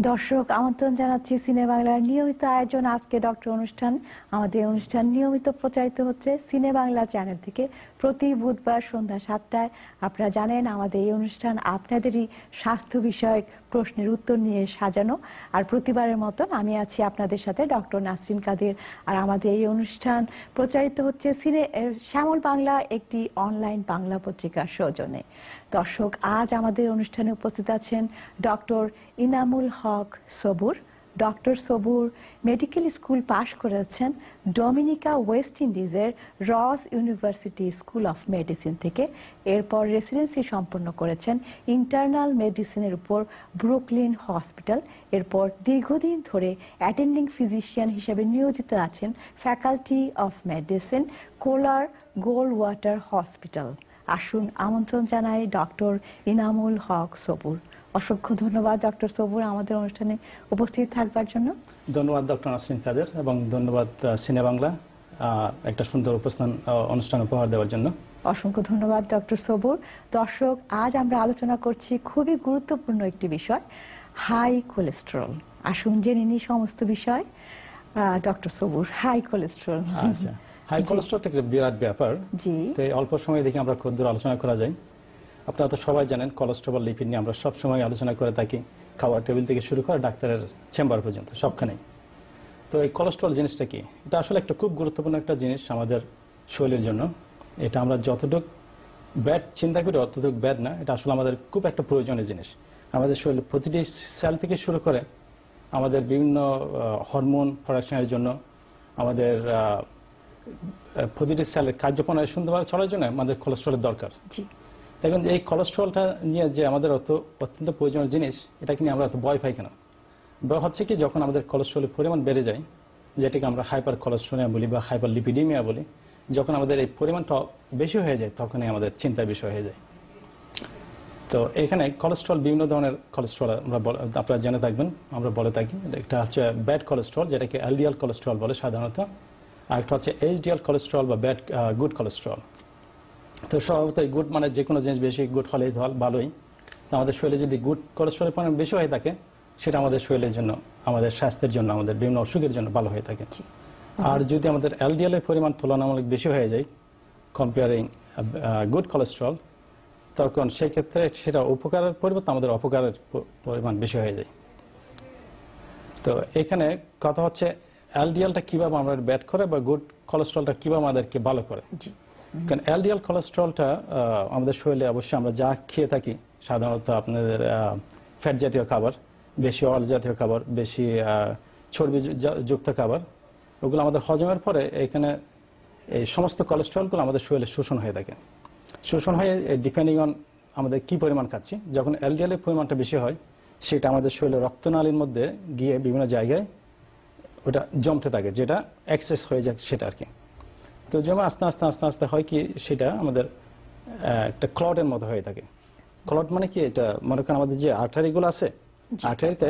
দর্শক আমন্ত্রণ জানাচ্ছি সিনে বাংলার নিয়মিত আয়োজন আজকে ডক্টর অনুষ্ঠান। আমাদের অনুষ্ঠান নিয়মিত প্রচারিত হচ্ছে সিনে বাংলা চ্যানেল থেকে প্রতি বুধবার সন্ধ্যা 7টায়। আপনারা জানেন আমাদের এই অনুষ্ঠান আপনাদেরই স্বাস্থ্য বিষয়ক প্রশ্নের উত্তর নিয়ে সাজানো। আর প্রতিবারের মতন আমি আছি আপনাদের সাথে ডক্টর নাসরিন কাদের। আর আমাদের এই অনুষ্ঠান প্রচারিত হচ্ছে শ্যামল বাংলা, একটি অনলাইন বাংলা পত্রিকার সৌজন্যে। দর্শক আজ আমাদের অনুষ্ঠানে উপস্থিত আছেন ডক্টর ইনামুল হক সবুর। ডক্টর সবুর মেডিকেল স্কুল পাশ করেছেন ডমিনিকা ওয়েস্ট ইন্ডিজের রস ইউনিভার্সিটি স্কুল অফ মেডিসিন থেকে। এরপর রেসিডেন্সি সম্পন্ন করেছেন ইন্টারনাল মেডিসিনের উপর ব্রুকলিন হসপিটাল। এরপর দীর্ঘদিন ধরে অ্যাটেন্ডিং ফিজিশিয়ান হিসেবে নিয়োজিত আছেন faculty of medicine, Coler Goldwater hospital. আসুন আমন্ত্রণ জানাই ডক্টর ইনামুল হক সবুর। অসংখ্য ধন্যবাদ ডক্টর সবুর আমাদের অনুষ্ঠানে উপস্থিত থাকবার জন্য। ধন্যবাদ ডক্টর নাসরিন কাদের এবং ধন্যবাদ সিনে বাংলা একটা সুন্দর অনুষ্ঠান উপহার দেওয়ার জন্য। অসংখ্য ধন্যবাদ ডক্টর সবুর। দর্শক আজ আমরা আলোচনা করছি খুবই গুরুত্বপূর্ণ একটি বিষয়, হাই কোলেস্টেরল। আসুন জেনে নিই সমস্ত বিষয়। ডক্টর সবুর, হাই কোলেস্টেরল। আচ্ছা, হাই কোলেস্টেরলটা একটা বিরাট ব্যাপার। তো অল্প সময় দেখে আমরা ক্ষুদ্র আলোচনা করা যায়। আপনারা তো সবাই জানেন কোলেস্টেরল লিপিড নিয়ে আমরা সব সময় আলোচনা করে থাকি, খাওয়ার টেবিল থেকে শুরু করে ডাক্তারের চেম্বার পর্যন্ত সবখানেই। তো এই কোলেস্টেরল জিনিসটা কি? এটা আসলে একটা খুব গুরুত্বপূর্ণ একটা জিনিস আমাদের শরীরের জন্য। এটা আমরা যতটুকু ব্যাড চিন্তা করি অতটুকু ব্যাড না, এটা আসলে আমাদের খুব একটা প্রয়োজনীয় জিনিস। আমাদের শরীরের প্রতিটি সেল থেকে শুরু করে আমাদের বিভিন্ন হরমোন প্রোডাকশনের জন্য, আমাদের প্রতিটি সেলের কার্যপ্রণালী সুন্দরভাবে চলার জন্য আমাদের কোলেস্টেরলের দরকার। দেখুন এই কোলেস্টেরলটা নিয়ে যে আমাদের অত্যন্ত প্রয়োজনীয় জিনিস, এটাকে নিয়ে আমরা এত ভয় পাই কেন? ভয় হচ্ছে কি, যখন আমাদের কোলেস্টেরলের পরিমাণ বেড়ে যায়, যেটাকে আমরা হাইপার কোলেস্টেরোলিয়া বলি বা হাইপার লিপিডিমিয়া বলি, যখন আমাদের এই পরিমাণটা বেশি হয়ে যায় তখনই আমাদের চিন্তার বিষয় হয়ে যায়। তো এখানে কোলেস্টেরল বিভিন্ন ধরনের কোলেস্টেরল আপনারা জেনে থাকবেন, আমরা বলে থাকি। একটা হচ্ছে ব্যাড কোলেস্টেরল, যেটাকে এলডিএল কোলেস্টেরল বলে সাধারণত। আর একটা হচ্ছে এইচডিএল কোলেস্টেরল বা ব্যাড গুড কোলেস্টেরল। তো স্বভাবত গুড মানে যে কোনো জিনিস বেশি গুড হলেই ভালোই। আমাদের শরীরে যদি গুড কোলেস্টেরলের পরিমাণ বেশি হয়ে থাকে, সেটা আমাদের শরীরের জন্য, আমাদের স্বাস্থ্যের জন্য, আমাদের বিভিন্ন অসুখের জন্য ভালো হয়ে থাকে। আর যদি আমাদের এলডিএল এর পরিমাণ তুলনামূলক বেশি হয়ে যায় কম্পেয়ারিং গুড কোলেস্টেরল, তখন সেক্ষেত্রে সেটা উপকারের পরিবর্তে আমাদের অপকারের পরিমাণ বেশি হয়ে যায়। তো এখানে কথা হচ্ছে এলডিএলটা কিভাবে আমরা ব্যাড করে বা গুড কোলেস্টেরলটা কিভাবে আমাদেরকে ভালো করে। কারণ এলডিএল কোলেস্টেরলটা আমাদের শরীরে অবশ্যই আমরা যা খেয়ে থাকি, সাধারণত আপনাদের ফ্যাট জাতীয় খাবার, বেশি অয়েল জাতীয় খাবার, বেশি চর্বি যুক্ত খাবার, ওগুলো আমাদের হজমের পরে এখানে এই সমস্ত কোলেস্টেরলগুলো আমাদের শরীরে শোষণ হয়ে থাকে। শোষণ হয়ে ডিপেন্ডিং অন আমাদের কি পরিমাণ খাচ্ছি, যখন এলডিএল এর পরিমাণটা বেশি হয়, সেটা আমাদের শরীরে রক্তনালীর মধ্যে গিয়ে বিভিন্ন জায়গায় ওটা জমতে থাকে, যেটা এক্সেস হয়ে যায় সেটা আর কি। তো যেমন আস্তে আস্তে আস্তে আস্তে হয় কি, সেটা আমাদের একটা ক্লটের মতো হয়ে থাকে। ক্লট মানে কি, এটা মনে করেন আমাদের যে আর্টারিগুলো আছে, আর্টারিতে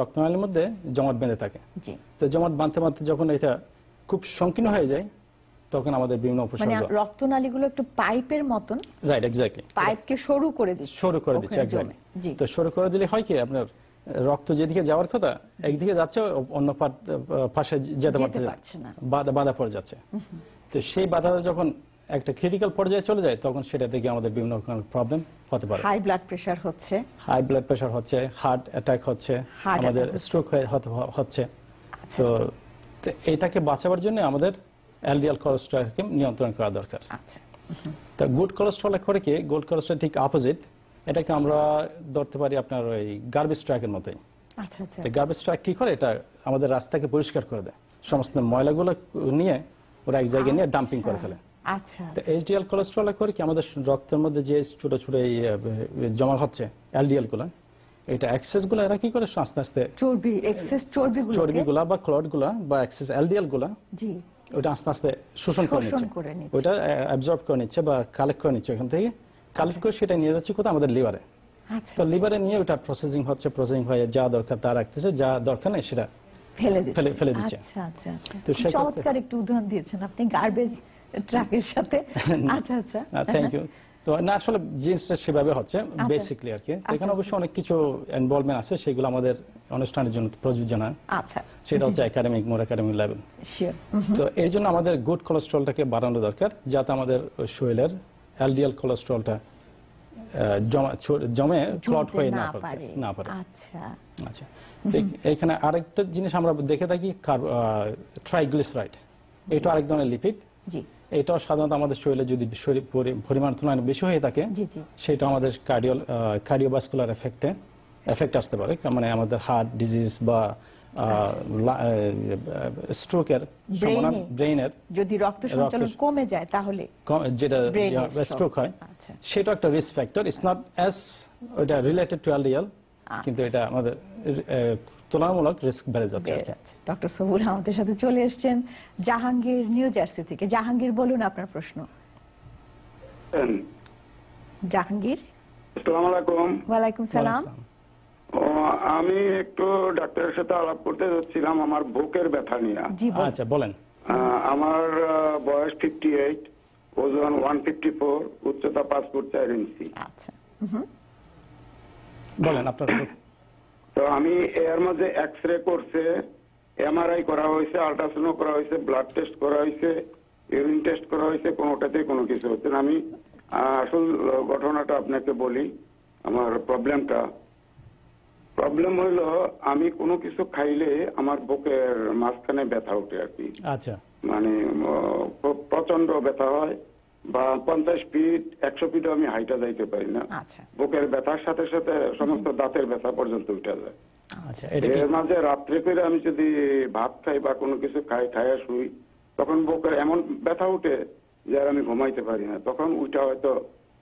রক্তনালীর মধ্যে জমাট বেঁধে থাকে। তো জমাট বাঁধতে বাঁধতে যখন এটা খুব সংকীর্ণ হয়ে যায়, তখন আমাদের বিভিন্ন উপসর্গ, মানে রক্তনালীগুলো একটু পাইপের মতন, রাইট, এক্স্যাক্টলি, পাইপকে সরু করে দিচ্ছে, এক্স্যাক্টলি। তো সরু করে দিলে হয় কি, আপনার রক্ত যেদিকে যাওয়ার কথা একদিকে যাচ্ছে, অন্য পাশে যেতে পারছে না, বাধা পড়ে যাচ্ছে। তো সেই বাধাটা যখন একটা ক্রিটিক্যাল পর্যায়ে চলে যায়, তখন সেটা থেকে আমাদের বিভিন্ন প্রবলেম হতে পারে। হাই ব্লাড প্রেশার হচ্ছে, হার্ট অ্যাটাক হচ্ছে, আমাদের স্ট্রোক হচ্ছে। তো এটাকে বাঁচাবার জন্য আমাদের এলডিএল কোলেস্টেরলকে নিয়ন্ত্রণ করা দরকার। তো গুড কোলেস্টেরল করে কি, গুড কোলেস্টেরল ঠিক অপোজিট। এটাকে আমরা ধরতে পারি আপনার ওই গার্বেজ ট্রাকের মতোই। গার্বেজ ট্রাক কি করে, এটা আমাদের রাস্তাকে পরিষ্কার করে দেয়, সমস্ত ময়লাগুলো নিয়ে ওরা এক জায়গায় নিয়ে ডাম্পিং করে ফেলে। তো এইচডিএল কোলেস্টেরল করে কি, আমাদের রক্তের মধ্যে যে ছোট ছোট জমা হচ্ছে এলডিএল গুলা, এটা এক্সেস গুলা এরা কি করে আস্তে আস্তে চর্বিগুলা বা ক্লট গুলা বা এক্সেস এলডিএল গুলা ওটা আস্তে আস্তে শোষণ করে নিচ্ছে, ওটা অ্যাবজর্ব করে নিচ্ছে বা কালেক্ট করে নিচ্ছে। ওখান থেকে কালেক্ট করে সেটা নিয়ে যাচ্ছে কোথাও আমাদের লিভারে। তো লিভারে নিয়ে ওটা প্রসেসিং হয়ে যা দরকার তা রাখতেছে, যা দরকার নেই সেটা ফেলে দিচ্ছে। তো চমৎকার একটু উদাহরণ দিয়েছেন আপনি গার্বেজ ট্রাকের সাথে। Thank you. তো না আসলে জিনিসটা সেভাবে হচ্ছে বেসিকলি আর কি। এখানে অবশ্য অনেক কিছু ইনভলভমেন্ট আছে, সেগুলো আমাদের অনুষ্ঠানের জন্য প্রযোজ্য না। আচ্ছা, সেটা হচ্ছে একাডেমিক, মোর একাডেমিক লেভেল। তো এই জন্য আমাদের গুড কোলেস্ট্রলটাকে বাড়ানো দরকার, যাতে আমাদের শরীরের এলডিএল কোলেস্ট্রলটা জমে ক্লট হয়ে না পারে। আচ্ছা আচ্ছা, এখানে আরেকটা জিনিস আমরা দেখে থাকি ট্রাইগ্লিসারাইড, এটা আরেক ধরনের লিপিড। এটাও সাধারণত আমাদের শরীরে যদি পরিমাণ তুলনায় বেশি হয়ে থাকে, সেটা আমাদের কার্ডিওভাস্কুলার এফেক্ট আসতে পারে, মানে আমাদের হার্ট ডিজিজ বা স্ট্রোকের সম্ভাবনা, ব্রেইনের যদি রক্ত সঞ্চালন কমে যায় তাহলে যেটা স্ট্রোক হয়, সেটা একটা risk factor. It's not as ওটা রিলেটেড টু এলডিএল, কিন্তু এটা আমাদের তুলনামূলক রিস্ক বেড়ে যাচ্ছে। ডক্টর সবুর আমাদের সাথে চলে এসেছেন জাহাঙ্গীর, নিউ জার্সি থেকে। জাহাঙ্গীর, বলুন আপনার প্রশ্ন। জাহাঙ্গীর, আসসালামু আলাইকুম। ওয়ালাইকুম সালাম। আমি একটু ডাক্তারের সাথে আলাপ করতে যাচ্ছিলাম আমার বুকের ব্যথা নিয়ে। আচ্ছা, বলেন। আমার বয়স 58, ওজন 154, উচ্চতা 5 ফুট 4 ইঞ্চি। আচ্ছা, বলেন আপনার। তো আমি এর মধ্যে এক্সরে করছে, এমআরআই করা হয়েছে, আল্ট্রাসাউন্ড করা হয়েছে, ব্লাড টেস্ট করা হয়েছে, ইউরিন টেস্ট করা হয়েছে, কোনোটাতে কোনো কিছু হচ্ছে না। আমি আসল ঘটনাটা আপনাকে বলি, আমার প্রবলেম হইলো আমি কোনো কিছু খাইলে আমার বুকের মাঝখানে ব্যথা উঠে আর কি। আচ্ছা, মানে প্রচন্ড ব্যথা হয়, বা 50 ফিট 100 ফিটও আমি হাইটা যাইতে পারি না। বুকের ব্যথার সাথে সাথে সমস্ত দাঁতের ব্যথা পর্যন্ত উঠে যায়। এর মাঝে রাত্রে করে আমি যদি ভাত খাই বা কোনো কিছু খাইয়া শুই, তখন বুকের এমন ব্যথা উঠে যে আর আমি ঘুমাইতে পারি না। তখন উঠা হয়তো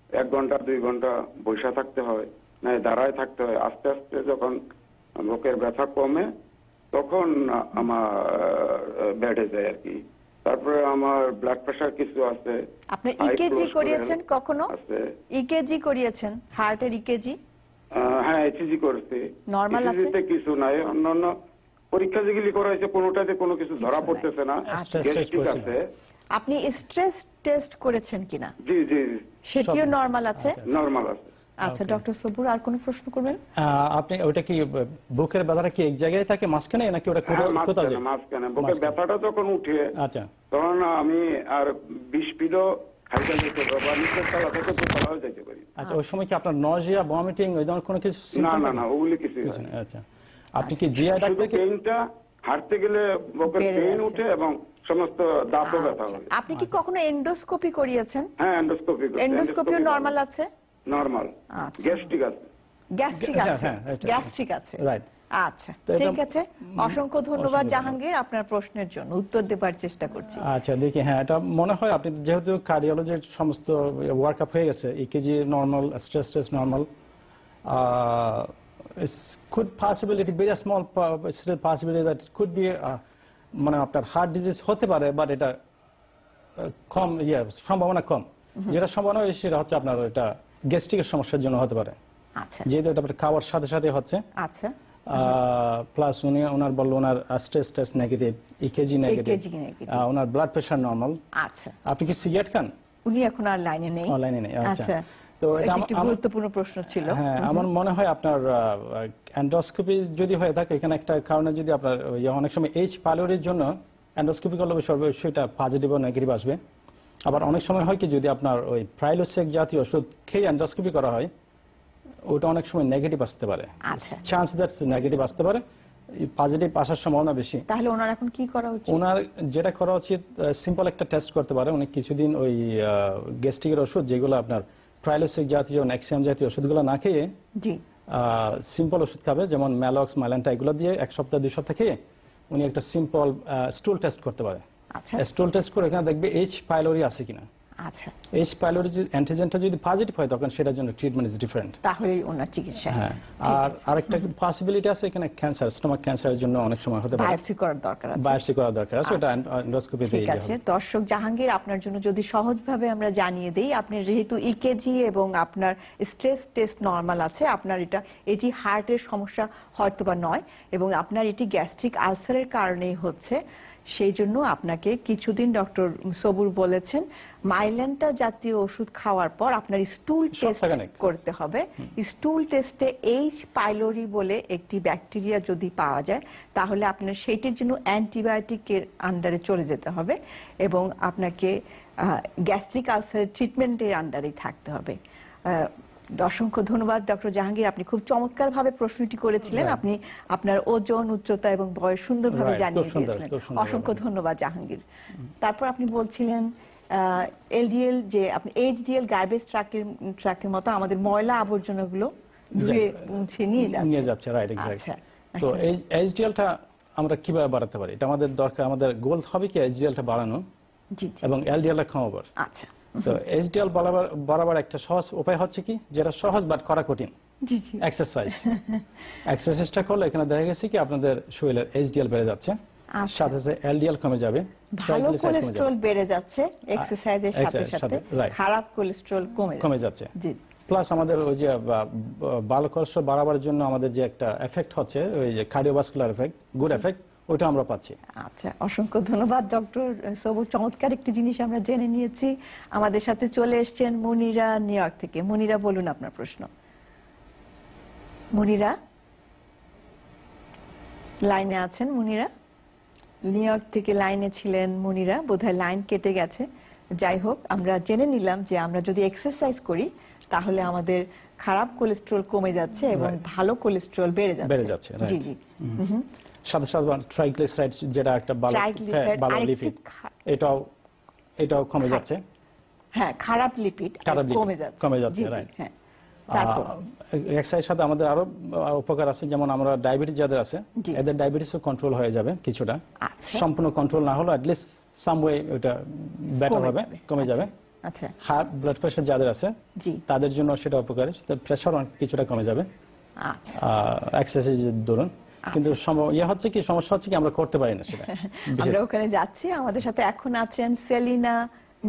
1 ঘন্টা 2 ঘন্টা বসে থাকতে হয়, না দাঁড়ায় থাকতে হয়। আস্তে আস্তে যখন বুকের ব্যথা কমে তখন আমার বেড়ে যায় আর কি। তারপরে আমার ব্লাড প্রেসার কিছু আছে। আপনি ইকেজি করিয়েছেন কখনো? ইকেজি করিয়েছেন, হার্টের ইকেজি? হ্যাঁ, ইকেজি করেছি। নরমাল আছে? ইকেজিতে কিছু নাই। অন্যান্য পরীক্ষা যেগুলি করা হয়েছে কোনোটাতে কোনো কিছু ধরা পড়তেছে না। গ্যাস্ট্রিক আছে। আপনি স্ট্রেস টেস্ট করেছেন কিনা? জি জি, সেটিও নরমাল আছে? নরমাল আছে। আচ্ছা, ডক্টর সবুর আর কোন প্রশ্ন করবেন? আপনি ওটা কি বুকের ব্যথাটা কি এক জায়গায় থাকে মাঝখানে, নাকি ওটা কোথাও যায়? মাঝখানে বুকের ব্যথাটা যখন উঠে, আচ্ছা, তখন আমি আর 20 ফিটও হাইটা যেতে পারবো, বা নিচের তলা থেকে দোতলাও যেতে পারি। আচ্ছা, ওই সময় কি আপনার নজিয়া, ভমিটিং ওই ধরনের কোনো কিছু? না, ওগুলি কিছু না। আচ্ছা, আপনি কি জিআই ডাক্তারকে? পেইনটা হাঁটতে গেলে বুকের পেইন উঠে এবং সমস্ত দাঁতও ব্যথা হয়। আপনি কি কখনো এন্ডোস্কোপি করিয়েছেন? হ্যাঁ, এন্ডোস্কোপি করেছি। এন্ডোস্কোপিও নরমাল আছে? নরমাল। গ্যাস্ট্রিক আছে? গ্যাস্ট্রিক আছে, রাইট। আচ্ছা, ঠিক আছে। অসংখ্য ধন্যবাদ জাহাঙ্গীর, আপনার প্রশ্নের জন্য উত্তর দেবার চেষ্টা করছি। আচ্ছা, দেখি, হ্যাঁ, এটা মনে হয় আপনি যেহেতু কার্ডিওলজির সমস্ত ওয়ার্কআপ হয়ে গেছে, EKG normal, stress test normal, could possibility be a small still possibility that could be মানে আপনার হার্ট ডিজিজ হতে পারে, বাট এটা কম, সম্ভাবনা কম। যেটা সম্ভাবনা সেটা হচ্ছে আপনার এটা গ্যাস্ট্রিকের সমস্যার জন্য হতে পারে। আচ্ছা, যেহেতু এটা খাওয়ার সাথে সাথে হচ্ছে। আচ্ছা, প্লাস ওনার বললো ওনার stress test negative, ECG negative, ওনার ব্লাড প্রেশার নরমাল। আচ্ছা, আপনি কি সিগারেট খান? উনি এখন আর লাইনে নেই। আচ্ছা, তো এটা একটা গুরুত্বপূর্ণ প্রশ্ন ছিল। হ্যাঁ, আমার মনে হয় আপনার এন্ডোস্কোপি যদি হয়ে থাকে, এখানে একটা কারণে যদি আপনার অনেক সময় এইচ পাইলোরির জন্য এন্ডোস্কোপি করলে অবশ্যই এটা পজিটিভ ও নেগেটিভ আসবে। আবার অনেক সময় হয় কি, যদি আপনার ওই প্রাইলোসেক জাতীয় ওষুধ খেয়ে এন্ডোস্কোপি করা হয়, ওটা অনেক সময় নেগেটিভ আসতে পারে। চান্স দ্যাটস নেগেটিভ আসতে পারে, পজিটিভ আসার সম্ভাবনা বেশি। তাহলে ওনার এখন কি করা উচিত? ওনার যেটা করা উচিত, সিম্পল একটা টেস্ট করতে পারে। উনি কিছুদিন ওই গ্যাস্ট্রিকের ওষুধ যেগুলো আপনার প্রাইলোসেক জাতীয়, নেক্সিয়াম জাতীয় ওষুধগুলো না খেয়ে সিম্পল ওষুধ খাবে, যেমন ম্যালক্স, মাইল্যান্টা, এগুলো দিয়ে 1 সপ্তাহ 2 সপ্তাহ খেয়ে উনি একটা সিম্পল স্টুল টেস্ট করতে পারে। স্টুল টেস্ট করে এখানে দেখবে এইচ পাইলোরি আছে কিনা। আচ্ছা, এইচ পাইলোরি অ্যান্টিজেনটা যদি পজিটিভ হয়, তখন সেটার জন্য ট্রিটমেন্ট ইজ ডিফারেন্ট, তাহলে ওনার চিকিৎসা। হ্যাঁ, আর আরেকটা পসিবিলিটি আছে এখানে, ক্যান্সার, স্টোমাক ক্যান্সারের জন্য অনেক সময় হতে পারে বায়োপসি করার দরকার আছে। এটা এন্ডোস্কোপিতে। ঠিক আছে, দর্শক, জাহাঙ্গীর আপনার জন্য যদি সহজভাবে আমরা জানিয়ে দেই, আপনি যেহেতু ইকেজি এবং আপনার স্ট্রেস টেস্ট নরমাল আছে, আপনার এটি হার্টের সমস্যা হয়তোবা নয়, এবং আপনার এটি গ্যাস্ট্রিক আলসারের কারণেই হচ্ছে। সেই জন্য আপনাকে কিছুদিন ডক্টর সবুর বলেছেন মাইল্যান্টা জাতীয় ওষুধ খাওয়ার পর আপনার স্টুল টেস্ট করতে হবে। স্টুল টেস্টে এইচ পাইলোরি বলে একটি ব্যাকটেরিয়া যদি পাওয়া যায় তাহলে আপনার সেইটির জন্য অ্যান্টিবায়োটিকের আন্ডারে চলে যেতে হবে এবং আপনাকে গ্যাস্ট্রিক আলসারের ট্রিটমেন্টের আন্ডারে থাকতে হবে। অসংখ্য ধন্যবাদ ডক্টর জাহাঙ্গীর, আপনি খুব চমৎকার ভাবে প্রশ্নটি করেছিলেন। আপনি আপনার ওজন, উচ্চতা এবং বয়স সুন্দরভাবে জানিয়ে দিয়েছিলেন। অসংখ্য ধন্যবাদ জাহাঙ্গীর। তারপর আপনি বলছিলেন এলডিএল, যে আপনি এইচডিএল গার্বেজ ট্রাকের মতো আমাদের ময়লা আবর্জনাগুলো ধুয়ে মুছে নিয়ে যাচ্ছে। Right, exactly. তো এই এইচডিএলটা আমরা কিভাবে বাড়াতে পারি, এটা আমাদের দরকার। আমাদের গোল হবে কি এইচডিএলটা বাড়ানো এবং এলডিএলটা কমাবার। আচ্ছা, তো এইচডিএল বাড়াবার একটা সহজ উপায় হচ্ছে কি, যেটা সহজ বাট করা কঠিন, এক্সারসাইজটা করলে এখানে দেখা গেছে কি আপনাদের শরীরের এইচডিএল বেড়ে যাচ্ছে, সাথে সাথে এলডিএল কমে যাবে, ভালো কোলেস্টেরল বেড়ে যাচ্ছে এক্সারসাইজের সাথে সাথে, খারাপ কোলেস্টেরল কমে যাচ্ছে। জি, প্লাস আমাদের ওই যে ভালো কোলেস্টেরল বাড়াবার জন্য আমাদের যে একটা এফেক্ট হচ্ছে, ওই যে কার্ডিওভাস্কুলার এফেক্ট, গুড এফেক্ট, ওটা আমরা পাচ্ছি। আচ্ছা, অসংখ্য ধন্যবাদ ডক্টর সবুর। চমৎকার একটি জিনিস আমরা জেনে নিয়েছি। আমাদের সাথে চলে এসেছেন মনিরা নিউ ইয়র্ক থেকে। মনিরা, বলুন আপনার প্রশ্ন। মনিরা লাইনে আছেন? মনিরা নিউ ইয়র্ক থেকে লাইনে ছিলেন। মনিরা বোধহয় লাইন কেটে গেছে। যাই হোক, আমরা জেনে নিলাম যে আমরা যদি এক্সারসাইজ করি তাহলে আমাদের খারাপ কোলেস্টেরল কমে যাচ্ছে এবং ভালো কোলেস্টেরল বেড়ে যাচ্ছে। জি জি। সাথে সাথে ট্রাইগ্লিসারাইডস, যেটা একটা ভালো লিপিড, এটাও কমে যাচ্ছে। হ্যাঁ, খারাপ লিপিড কমে যাচ্ছে। রাইট। হ্যাঁ, এক্সারসাইজের সাথে আমাদের আরো উপকার আছে, যেমন আমরা ডায়াবেটিস যাদের আছে এদের ডায়াবেটিসও কন্ট্রোল হয়ে যাবে কিছুটা। সম্পূর্ণ কন্ট্রোল না হলো অ্যাটলিস্ট সাম ওয়ে ওটা বেটার হবে, কমে যাবে। আচ্ছা, হাই ব্লাড প্রেশার যাদের আছে তাদের জন্য সেটা উপকারী, প্রেশার কিছুটা কমে যাবে এক্সারসাইজের দরুন। কিন্তু হচ্ছে কি, সমস্যা হচ্ছে কি আমরা করতে পারি না সেটা। আমরা ওখানে যাচ্ছি। আমাদের সাথে এখন আছেন সেলিনা,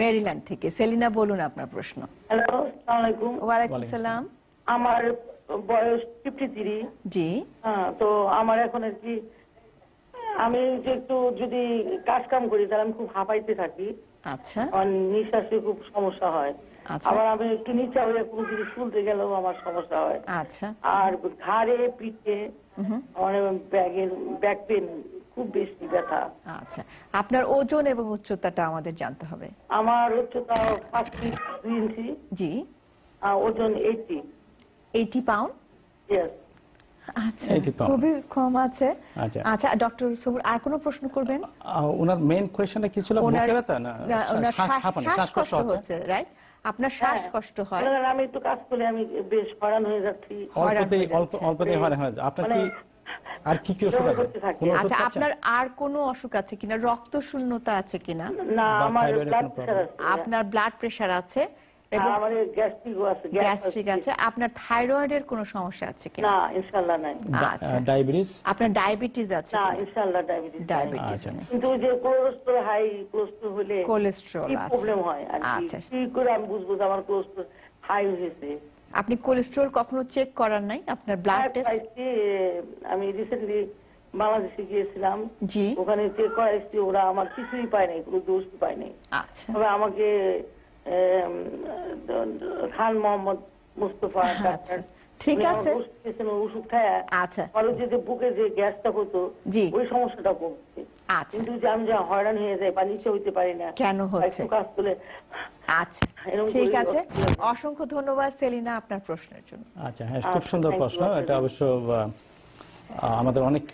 মেরিল্যান্ড থেকে। সেলিনা, বলুন আপনার প্রশ্ন। হ্যালো, আসসালামু আলাইকুম। ওয়ালাইকুম আসসালাম। আমার বয়স 53। জি। তো আমার এখন আর কি, আমি যে একটু যদি কাজ কাম করি তাহলে আমি খুব হাঁপাইতে থাকি। আচ্ছা। আমার নিঃশ্বাসে খুব সমস্যা হয়। আবার আমি একটু নিচে হয়ে কোনো কিছু শুনতে গেলেও আমার সমস্যা হয়। আচ্ছা। আর ঘাড়ে, পিঠে আমার ব্যাক পেন খুব বেশি ব্যথা। আচ্ছা, আপনার ওজন এবং উচ্চতাটা আমাদের জানতে হবে। আমার উচ্চতা 5 ফিট 2 ইঞ্চি। জি। ওজন 80 পাউন্ড। ইয়েস। আচ্ছা, খুবই কম আছে। আচ্ছা, ডক্টর সবুর আর কোনো প্রশ্ন করবেন? ওনার মেইন কোশ্চেনটা কি ছিল? বুকের ব্যথা না শ্বাসকষ্ট হচ্ছে, রাইট? আপনার শ্বাসকষ্ট হয়? আমি একটু কাজ করে আমি বেশ হয়রান হয়ে যাচ্ছি। অল্পতেই হয়রান হয়ে যায়। আপনার কি আর কি কি অসুখ আছে? আচ্ছা, আপনার আর কোনো অসুখ আছে কিনা? রক্ত শূন্যতা আছে কিনা? না, আমার ব্লাড প্রেশার আছে। আপনার ব্লাড প্রেশার আছে এবং আমার গ্যাস্ট্রিক আছে। আপনার থাইরয়েডের কোনো সমস্যা আছে কিনা? না, ইনশাআল্লাহ নাই। আচ্ছা, ডায়াবেটিস? আপনার ডায়াবেটিস আছে? না, ইনশাআল্লাহ ডায়াবেটিস নেই। কিন্তু যে কোলেস্টেরল হাই, কোলেস্টেরল হলে কি প্রবলেম হয় আর কি করে আমি বুঝবো যে আমার কোলেস্টেরল হাই হয়েছে? আপনি কোলেস্টেরল কখনো চেক করার নাই? আপনার ব্লাড টেস্ট? আমি রিসেন্টলি বাংলাদেশে গিয়েছিলাম। জি। ওখানে চেক করাইছি, ওরা আমার কিছুই পায় নাই, কোনো দোষ পায় নাই। আচ্ছা। তবে আমাকে খান মোহাম্মদ মুস্তফা ডাক্তার, ঠিক আছে, ওষুধ খায়। আচ্ছা। আর যে বুকে যে গ্যাসটা হতো ওই সমস্যাটা কমছে। কিন্তু যে আমি যা হয়রান হয়ে যাই বা নিচে হইতে পারি না, কেন হচ্ছে? কাজ করলে। আচ্ছা, ঠিক আছে। অসংখ্য ধন্যবাদ সেলিনা আপনার প্রশ্নের জন্য। আচ্ছা, হ্যাঁ, খুব সুন্দর প্রশ্ন। এটা অবশ্য আমাদের অনেক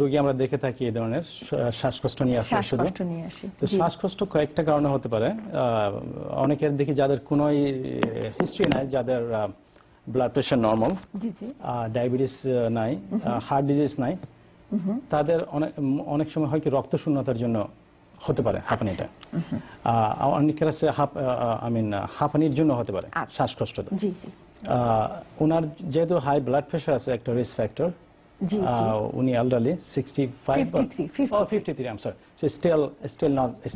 রোগী আমরা দেখে থাকি এই ধরনের শ্বাসকষ্ট নিয়ে আসে শুধু। তো শ্বাসকষ্ট কয়েকটা কারণে হতে পারে। অনেকের দেখি যাদের কোনো হিস্ট্রি নাই, যাদের ব্লাড প্রেশার নরমাল, ডায়াবেটিস নাই, হার্ট ডিজিজ নাই, তাদের অনেক সময় হয় কি রক্ত শূন্যতার জন্য হতে পারে হাঁপানিটা। অনেকের আছে হাঁপানির জন্য হতে পারে শ্বাসকষ্টটা। ওনার যেহেতু হাই ব্লাড প্রেশার আছে, একটা রিস্ক ফ্যাক্টর। উনি elderly 53 I'm sorry, so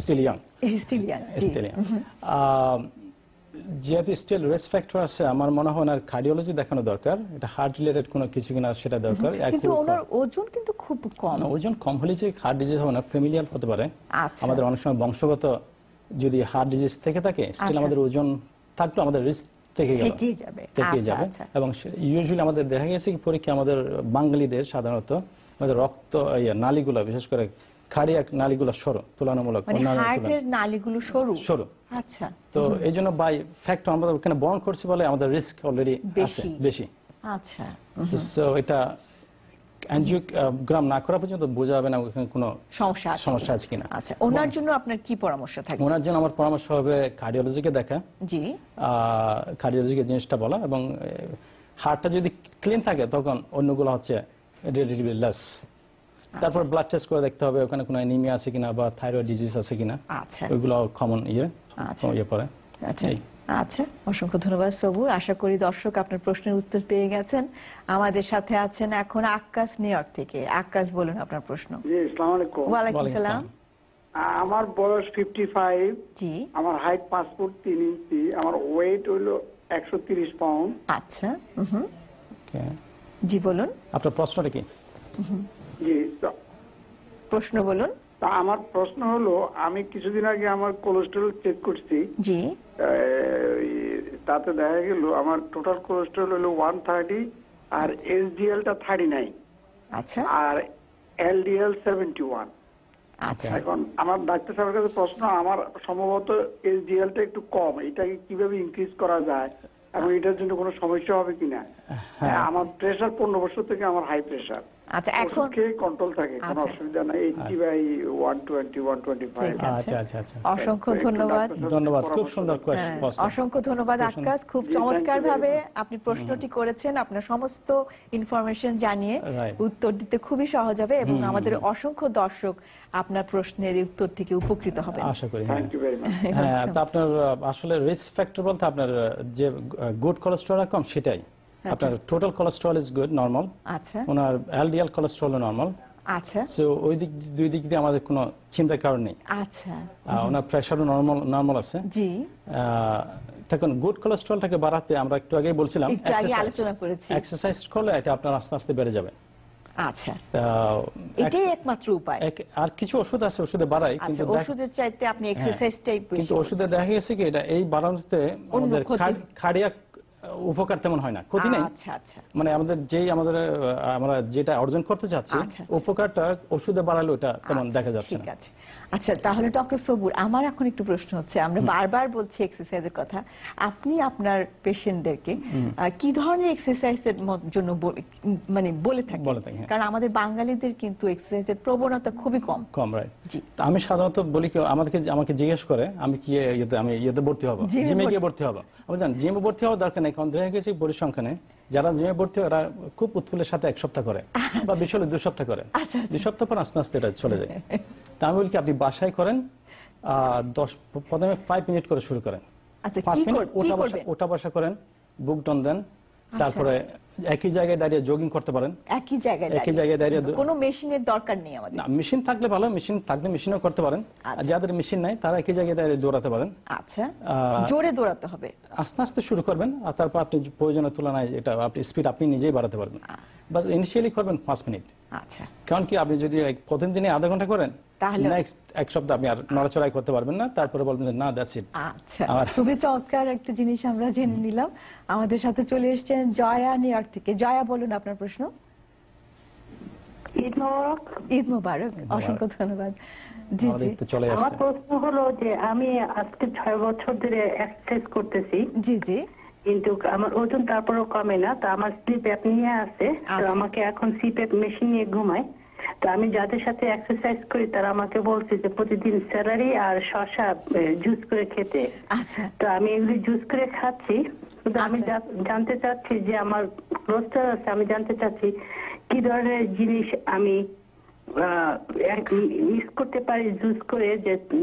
still young. যেহেতু স্টিল রিস্ক ফ্যাক্টর আছে, আমার মনে হয় ওনার কার্ডিওলজি দেখানো দরকার। এটা হার্ট রিলেটেড কোনো কিছু কিনা সেটা দরকার। কিন্তু ওনার ওজন কিন্তু খুব কম। ওজন কম হলে যে হার্ট ডিজিজ হবে না, ফ্যামিলিয়াল হতে পারে। আমাদের অনেক সময় বংশগত যদি হার্ট ডিজিজ থেকে থাকে, স্টিল আমাদের ওজন থাকলেও আমাদের রিস্ক থেকেই যাবে। এবং ইউজুয়ালি আমাদের দেখা গেছে কি পরীক্ষা আমাদের বাঙালিদের সাধারণত আমাদের রক্ত নালীগুলো, বিশেষ করে কার্ডিয়াক নালীগুলো সরু তুলনামূলক, হার্টের নালীগুলো সরু। আচ্ছা, তো এই জন্য বাই ফ্যাক্টর আমরা ওখানে বর্ন করছি বলে আমাদের রিস্ক অলরেডি আছে বেশি। আচ্ছা, তো এটা অ্যাঞ্জিওগ্রাম না করা পর্যন্ত বোঝা যাবে না ওখানে কোনো সমস্যা আছে কিনা। আচ্ছা, ওনার জন্য আপনার কি পরামর্শ থাকবে? ওনার জন্য আমার পরামর্শ হবে কার্ডিওলজিকে দেখা। জি, কার্ডিওলজিকে জিনিসটা বলা, এবং হার্টটা যদি ক্লিন থাকে তখন অন্যগুলো হচ্ছে রিলেটিভলি লেস। তারপর ব্লাড টেস্ট করে দেখতে হবে ওখানে কোনো অ্যানিমিয়া আছে কিনা বা থাইরয়েড ডিজিজ আছে কিনা। আচ্ছা, ওইগুলো কমন পড়ে। আচ্ছা, অসংখ্য ধন্যবাদ সবুর। আশা করি দর্শক আপনার প্রশ্নের উত্তর পেয়ে গেছেন। আমাদের সাথে আছেন এখন আক্কাস, নিউ ইয়র্ক থেকে। আক্কাস, বলুন আপনার প্রশ্ন। জি, আসসালামু আলাইকুম। ওয়ালাইকুম আসসালাম। আমার বয়স 55। জি। আমার হাইট 5 ফুট 3 ইঞ্চি। আমার ওয়েট হলো 130 পাউন্ড। আচ্ছা, জি বলুন আপনার প্রশ্নটা কি? জি, প্রশ্ন বলুন। আমার প্রশ্ন হলো, আমি কিছুদিন আগে আমার কোলেস্টেরল চেক করছি। জি। তাতে দেখা গেল আমার টোটাল কোলেস্টেরল হলো 130 আর এসডিএলটা 39। আচ্ছা। আর এলডিএল 71। আচ্ছা, এখন আমার ডাক্তার সাহেবের কাছে প্রশ্ন, আমার সম্ভবত এসডিএলটা একটু কম, এটাকে কিভাবে ইনক্রিজ করা যায় এবং এটার জন্য কোনো সমস্যা হবে কিনা? আমার প্রেসার 15 বছর থেকে আমার হাই প্রেসার। আচ্ছা, এখন কন্ট্রোল থাকে, কোনো অসুবিধা নাই। 80/120 125। আচ্ছা, অসংখ্য ধন্যবাদ। খুব সুন্দর প্রশ্ন। অসংখ্য ধন্যবাদ আক্কাস, খুব চমৎকার ভাবে আপনি প্রশ্নটি করেছেন। আপনার সমস্ত ইনফরমেশন জানিয়ে উত্তর দিতে খুবই সহজ হবে এবং আমাদের অসংখ্য দর্শক আপনার প্রশ্নের উত্তর থেকে উপকৃত হবে আশা করি। Thank you very much. হ্যাঁ, তো আপনার আসলে রিস্ক ফ্যাক্টর বলতে আপনার যে গুড কোলেস্টেরল কম সেটাই। আপনার total cholesterol is good, normal. আচ্ছা। ওনার এলডিএল কোলেস্টেরল নরমাল। আচ্ছা। সো ওই দিক দুই দিক দিয়ে আমাদের কোনো চিন্তার কারণ নেই। আচ্ছা। ওনার প্রেসারও নরমাল আছে। জি। তখন গুড কোলেস্টেরলটাকে বাড়াতে আমরা একটু আগেই বলছিলাম এক্সারসাইজ করলে এটা আপনার আস্তে আস্তে বেড়ে যাবে। আচ্ছা, এটাই একমাত্র উপায়। আর কিছু ওষুধ আছে, ওষুধে বাড়ায়, কিন্তু ওষুধের চাইতে আপনি এক্সারসাইজটাই বেশি। কিন্তু ওষুধে দেখা গেছে কি এটা এই বাড়ানোতে আমাদের কার্ডিয়াক উপকার তেমন হয় না, ক্ষতি নেই। মানে আমরা যেটা অর্জন করতে চাচ্ছি উপকারটা ওষুধে বাড়ালে ওটা তেমন দেখা যাচ্ছে না। ঠিক আছে। আচ্ছা, তাহলে ডক্টর সবুর, আমার এখন একটু প্রশ্ন হচ্ছে, আমরা বারবার বলছি এক্সারসাইজের কথা, আপনি আপনার পেশেন্টদেরকে কি ধরনের এক্সারসাইজের জন্য মানে বলে থাকেন? কারণ আমাদের বাঙালিদের কিন্তু এক্সারসাইজের প্রবণতা খুবই কম। রাইট। জি, আমি সাধারণত বলি কি আমাকে জিজ্ঞেস করে আমি কি আমি ভর্তি হব, জিমে গিয়ে ভর্তি হব। আমি জানি জিমে ভর্তি হওয়ার দরকার নেই, কারণ দেখা গেছে পরিসংখ্যানে যারা জিমে ভর্তি হয় ওরা খুব উৎফুল্লের সাথে 1 সপ্তাহ করে বা 2 সপ্তাহ করে। 2 সপ্তাহ পর আস্তে আস্তে এটা চলে যায়। তা আমি বলি কি আপনি বাসায় করেন, প্রথমে 5 মিনিট করে শুরু করেন। 5 মিনিট ওটা বসা করেন, বুক টন দেন, তারপরে একই জায়গায় দাঁড়িয়ে জগিং করতে পারেন। একই জায়গায় দাঁড়িয়ে কোনো মেশিনের দরকার নেই আমাদের। না, মেশিন থাকলে ভালো, মেশিন থাকলে মেশিনও করতে পারেন। আর যাদের মেশিন নাই তারা একই জায়গায় দাঁড়িয়ে দৌড়াতে পারেন। আচ্ছা, জোরে দৌড়াতে হবে। আস্তে আস্তে শুরু করবেন, আর তারপর আপনি প্রয়োজনের তুলনায় এটা আপনি স্পিড আপনি নিজেই বাড়াতে পারবেন। বাস ইনিশিয়ালি করবেন 5 মিনিট। আচ্ছা। কারণ কি আপনি যদি প্রথম দিনে আধা ঘন্টা করেন, তাহলে নেক্সট 1 সপ্তাহ আপনি আর নড়াচড়াই করতে পারবেন না, তারপরে বলবেন না দ্যাটস ইট। আচ্ছা, খুবই চমৎকার একটা জিনিস আমরা জেনে নিলাম। আমাদের সাথে চলে এসেছেন জয়া, নিউ ইয়র্ক থেকে। জয়া, বলুন আপনার প্রশ্ন। ঈদ মোবারক। অসংখ্য ধন্যবাদ। জি জি, আমার প্রশ্ন হলো যে আমি আজকে 6 বছর ধরে এক্সারসাইজ করতেছি। জি জি, কিন্তু আমার ওজন তারপরেও কমে না। তো আমার স্লিপ অ্যাপনিয়া আছে, তো আমাকে এখন সিপ্যাপ মেশিন নিয়ে ঘুমাই। তো আমি যাদের সাথে এক্সারসাইজ করি তারা আমাকে বলছে যে প্রতিদিন স্যালারি আর শসা জুস করে খেতে। আচ্ছা। তো আমি এগুলি জুস করে খাচ্ছি। কিন্তু আমি জানতে চাচ্ছি যে আমার কোলেস্টেরল আছে, আমি জানতে চাচ্ছি কি ধরনের জিনিস আমি মিক্স করতে পারি জুস করে,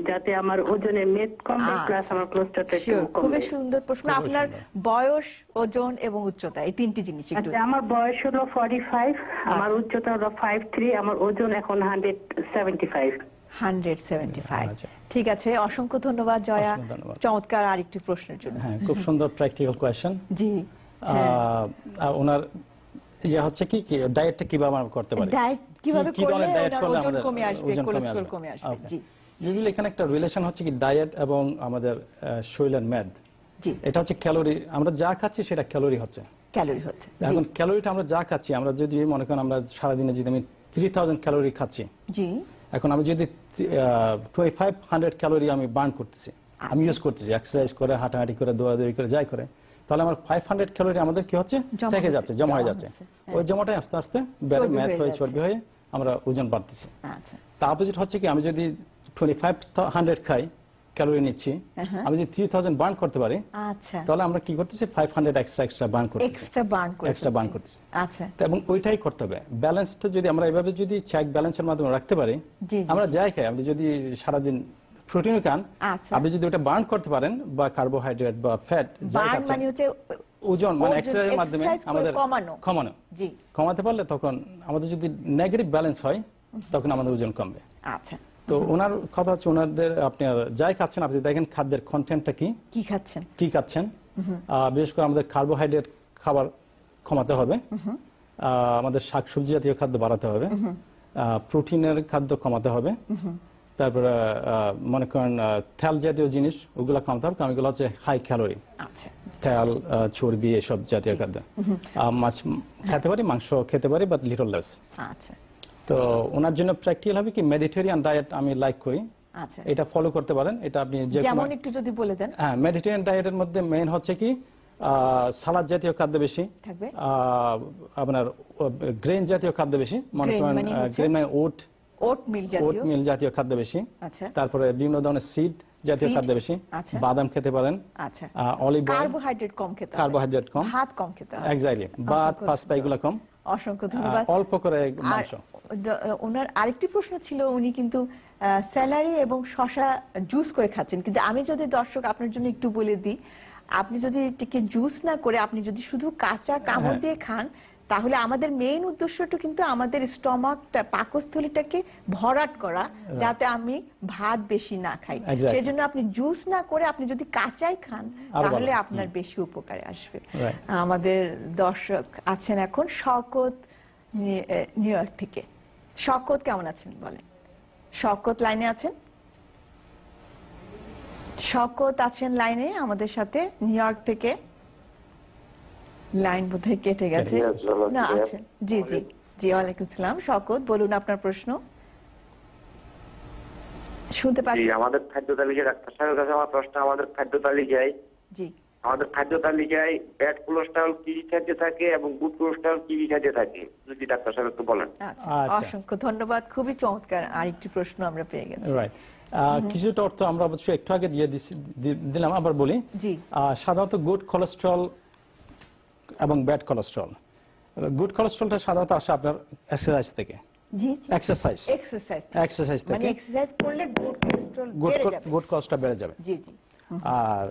যাতে আমার ওজনে মেদ কমে প্লাস আমার কোলেস্টেরলটা একটু কমে। খুবই সুন্দর প্রশ্ন। আপনার বয়স, ওজন এবং উচ্চতা, এই 3টি জিনিস একটু। আচ্ছা, আমার বয়স হলো 45, আমার উচ্চতা হলো 5'3", আমার ওজন এখন 175। 175। ঠিক আছে, অসংখ্য ধন্যবাদ জয়া, চমৎকার আরেকটি প্রশ্নের জন্য। হ্যাঁ, খুব সুন্দর প্র্যাকটিক্যাল কোয়েশ্চেন। জি, ওনার ইয়া হচ্ছে কি ডায়েটটা কিভাবে আমরা করতে পারি, ডায়েট কিভাবে কি ধরনের ডায়েট করলে ওজন আমাদের কমে আসবে, ওজন কমে কোলেস্টেরল আসবে। কমে আসবে। জি ইউজুয়ালি এখানে একটা রিলেশন হচ্ছে কি ডায়েট এবং আমাদের শরীরের মেদ, জি এটা হচ্ছে ক্যালোরি, আমরা যা খাচ্ছি সেটা ক্যালোরি হচ্ছে। ক্যালোরি হচ্ছে। এখন ক্যালোরিটা আমরা যা খাচ্ছি, আমরা যদি মনে করেন আমরা সারাদিনে যদি আমি 3000 ক্যালোরি খাচ্ছি, জি এখন আমি যদি 2500 ক্যালোরি আমি বার্ন করতেছি, আমি ইউজ করতেছি এক্সারসাইজ করে, হাঁটাহাঁটি করে, দৌড়াদৌড়ি করে, যাই করে, তাহলে আমার 500 ক্যালোরি আমাদের কি হচ্ছে থেকে যাচ্ছে, জমা হয়ে যাচ্ছে। ওই জমাটাই আস্তে আস্তে বেড়ে ম্যাথ হয়ে চর্বি হয়ে আমরা ওজন বাড়তেছি। আচ্ছা তা অপোজিট হচ্ছে কি আমি যদি 2500 খাই, ক্যালোরি নিচ্ছি, আমি যদি 3000 বার্ন করতে পারি, আচ্ছা তাহলে আমরা কি করতেছি 500 এক্সট্রা বার্ন করতেছি, এক্সট্রা বার্ন করতেছি। আচ্ছা এবং ওইটাই করতে হবে। ব্যালেন্সটা যদি আমরা এভাবে যদি চেক ব্যালেন্সের মাধ্যমে রাখতে পারি, আমরা যাই খাই, আপনি যদি সারাদিন প্রোটিন খান, আপনি যদি ওটা বার্ন করতে পারেন, বা কার্বোহাইড্রেট বা ফ্যাট যাই খাচ্ছেন, মানে হচ্ছে ওজন মানে এক্সারসাইজের মাধ্যমে আমাদের কমানো, জি কমাতে পারলে তখন আমাদের যদি নেগেটিভ ব্যালেন্স হয়, তখন আমাদের ওজন কমবে। আচ্ছা তো ওনার কথা হচ্ছে ওনাদের আপনার যাই খাচ্ছেন, আপনি দেখেন খাদ্যের কন্টেন্টটা কি খাচ্ছেন। বিশেষ করে আমাদের কার্বোহাইড্রেট খাবার কমাতে হবে, আমাদের শাকসবজি জাতীয় খাদ্য বাড়াতে হবে, প্রোটিনের খাদ্য কমাতে হবে, তারপরে মনে করেন তেল জাতীয় জিনিস ওগুলো কমাতে হবে, কারণ এগুলো হচ্ছে হাই ক্যালোরি, তেল চর্বি এসব জাতীয় খাদ্য। মাছ খেতে পারি, মাংস খেতে পারি, বাট লিটল লেস। তো ওনার জন্য প্র্যাকটিক্যাল হবে কি মেডিটেরিয়ান ডায়েট আমি লাইক করি, এটা ফলো করতে পারেন। এটা আপনি যেমন একটু যদি বলে দেন। হ্যাঁ, মেডিটেরিয়ান ডায়েটের মধ্যে মেইন হচ্ছে কি সালাদ জাতীয় খাদ্য বেশি থাকবে, আপনার গ্রেন জাতীয় খাদ্য বেশি, মনে করেন গ্রেন মানে ওটমিল জাতীয় খাদ্য বেশি, তারপরে বিভিন্ন ধরনের সিড জাতীয় খাদ্য বেশি, বাদাম খেতে পারেন, অলিভ অয়েল, কার্বোহাইড্রেট কম, ভাত কম খেতে হবে, এক্স্যাক্টলি, ভাত পাস্তা এগুলো কম, অসংখ্য ধন্যবাদ। অল্প করে মাংস। ওনার আরেকটি প্রশ্ন ছিল, উনি কিন্তু স্যালারি এবং শসা জুস করে খাচ্ছেন, কিন্তু আমি যদি দর্শক আপনার জন্য একটু বলে দিই, আপনি যদি এটিকে জুস না করে আপনি যদি শুধু কাঁচা কামড় দিয়ে খান, তাহলে আমাদের মেইন উদ্দেশ্যটা কিন্তু আমাদের স্টমাকটা, পাকস্থলীটাকে ভরাট করা, যাতে আমি ভাত বেশি না খাই। সেজন্য আপনি জুস না করে আপনি যদি কাঁচাই খান, তাহলে আপনার বেশি উপকারে আসবে। আমাদের দর্শক আছেন এখন শওকত নিউ ইয়র্ক থেকে। শওকত কেমন আছেন বলেন? শওকত লাইনে আছেন? শওকত আছেন লাইনে আমাদের সাথে নিউ ইয়র্ক থেকে? লাইন বোধহয় কেটে গেছে। না আছেন, জি জি জি, ওয়ালাইকুম সালাম। শওকত বলুন আপনার প্রশ্ন। শুনতে পাচ্ছি। আমাদের খাদ্য তালিকায়, ডাক্তার সাহেবের কাছে আমার প্রশ্ন, আমাদের খাদ্য তালিকায় ব্যাড কোলেস্টেরল কি খাদ্যে থাকে এবং গুড কোলেস্টেরল কি খাদ্যে থাকে, যদি ডাক্তার সাহেব একটু বলেন। অসংখ্য ধন্যবাদ, খুবই চমৎকার আরেকটি প্রশ্ন আমরা পেয়ে গেছি। কিছুটা অর্থ আমরা অবশ্যই একটু আগে দিয়ে দিলাম, আবার বলি। সাধারণত গুড কোলেস্টেরল এবং ব্যাড কোলেস্টেরল, গুড কোলেস্টেরলটা সাধারণত আসে আপনার এক্সারসাইজ থেকে। এক্সারসাইজ থেকে মানে এক্সারসাইজ করলে গুড কোলেস্টেরল বেড়ে যাবে। জি জি। আর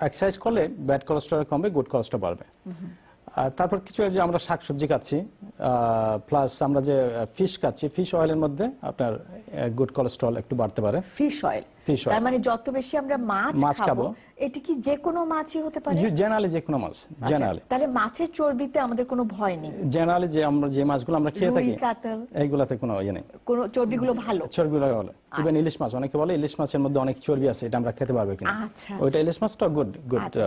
এক্সারসাইজ করলে ব্যাড কোলেস্টেরল কমবে, গুড কোলেস্টেরল বাড়বে। তারপর কিছু যে আমরা শাকসবজি খাচ্ছি, প্লাস আমরা যে ফিশ খাচ্ছি, ফিশ অয়েলের মধ্যে আপনার গুড কোলেস্টেরল একটু বাড়তে পারে। ফিশ অয়েল, তার মানে যত বেশি আমরা মাছ খাবো, এটা কি যে কোনো মাছই হতে পারে? জেনারেলি যে কোনো মাছ, জেনারেলি। তাহলে মাছের চর্বিতে আমাদের কোনো ভয় নেই? জেনারেলি যে আমরা যে মাছগুলো আমরা খেয়ে থাকি এইগুলাতে কোনো ইয়ে নেই, কোনো চর্বিগুলো ভালো, চর্বিগুলো ভালো। ইভেন ইলিশ মাছ, অনেকে বলে ইলিশ মাছের মধ্যে অনেক চর্বি আছে, এটা আমরা খেতে পারবো কিনা। ওইটা ইলিশ মাছটা গুড।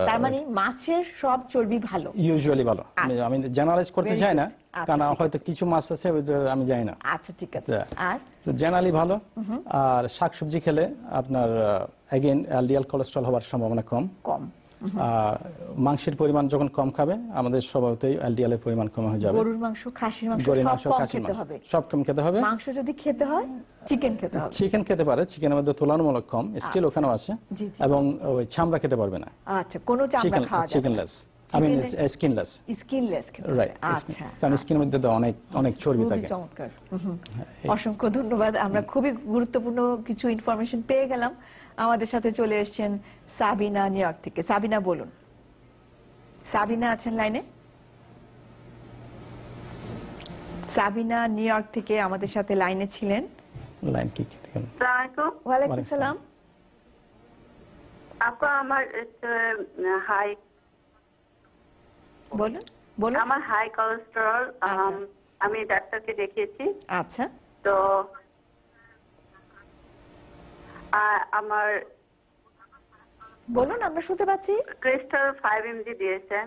তার মানে মাছের সব চর্বি ভালো, ইউজুয়ালি ভালো। আমি জেনারেলাইজ করতে চাই না, কারণ হয়তো কিছু মাছ আছে আমি জানি না। আচ্ছা ঠিক আছে। আর জেনারেলি ভালো। আর শাকসবজি খেলে আপনার এগেইন এলডিএল কোলেস্টেরল হওয়ার সম্ভাবনা কম। মাংসের পরিমাণ যখন কম খাবে, আমাদের স্বভাবতই এলডিএল এর পরিমাণ কম হয়ে যাবে। গরুর মাংস, খাসির মাংস সব কম খেতে হবে। মাংস যদি খেতে হয় চিকেন খেতে হবে। চিকেন খেতে পারে, চিকেনের মধ্যে তুলনামূলক কম, স্টিল ওখানেও আছে। এবং ওই চামড়া খেতে পারবে না। আচ্ছা, কোনো চামড়া খাওয়া যাবে না। চিকেনলেস, I mean skinless. Right. আচ্ছা, কারণ স্কিনের মধ্যে তো অনেক চর্বি থাকে। চমৎকার। অসংখ্য ধন্যবাদ, আমরা খুবই গুরুত্বপূর্ণ কিছু ইনফরমেশন পেয়ে গেলাম। আমাদের সাথে চলে এসেছেন সাবিনা নিউ ইয়র্ক থেকে। সাবিনা বলুন। সাবিনা আছেন লাইনে? সাবিনা নিউ ইয়র্ক থেকে আমাদের সাথে লাইনে ছিলেন। লাইন কি? ওয়ালাইকুম সালাম। আপা, আমার হাই বলুন। বলুন। আমার হাই কোলেস্টেরল, আমি ডাক্তারকে দেখিয়েছি। আচ্ছা, তো আমার বলুন, আমরা শুনতে পাচ্ছি। ক্রিস্টাল 5 mg দিয়েছেন,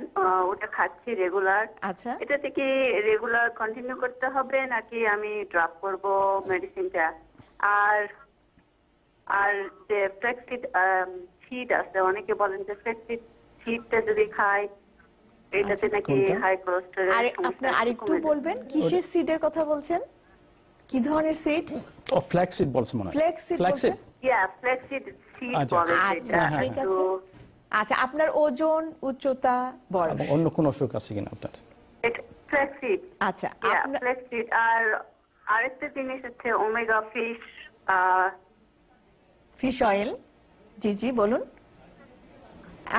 ওটা খাচ্ছি রেগুলার। আচ্ছা, এটাতে কি রেগুলার কন্টিনিউ করতে হবে নাকি আমি ড্রপ করব মেডিসিনটা? আর আর যে ফ্লেক্সিড সিড আছে, অনেকে বলেন যে ফ্লেক্সিড সিডটা যদি খাই এটাতে নাকি হাই কোলেস্টেরল। আপনি আরেকটু বলবেন কিসের সিডের কথা বলছেন? কি ধরনের সিড? ও ফ্ল্যাক্সিড বলছেন মনে হয়। ফ্ল্যাক্সিড, ইয়া ফ্লেক্সিড সিড বলে এটা। ঠিক আছে। আচ্ছা, আপনার ওজন, উচ্চতা, বয়স এবং অন্য কোন অসুখ আছে কিনা আপনার? ফ্লেক্সিড। আচ্ছা, ফ্লেক্সিড। আর আরেকটা জিনিস হচ্ছে ওমেগা ফিশ অয়েল। জি জি, বলুন।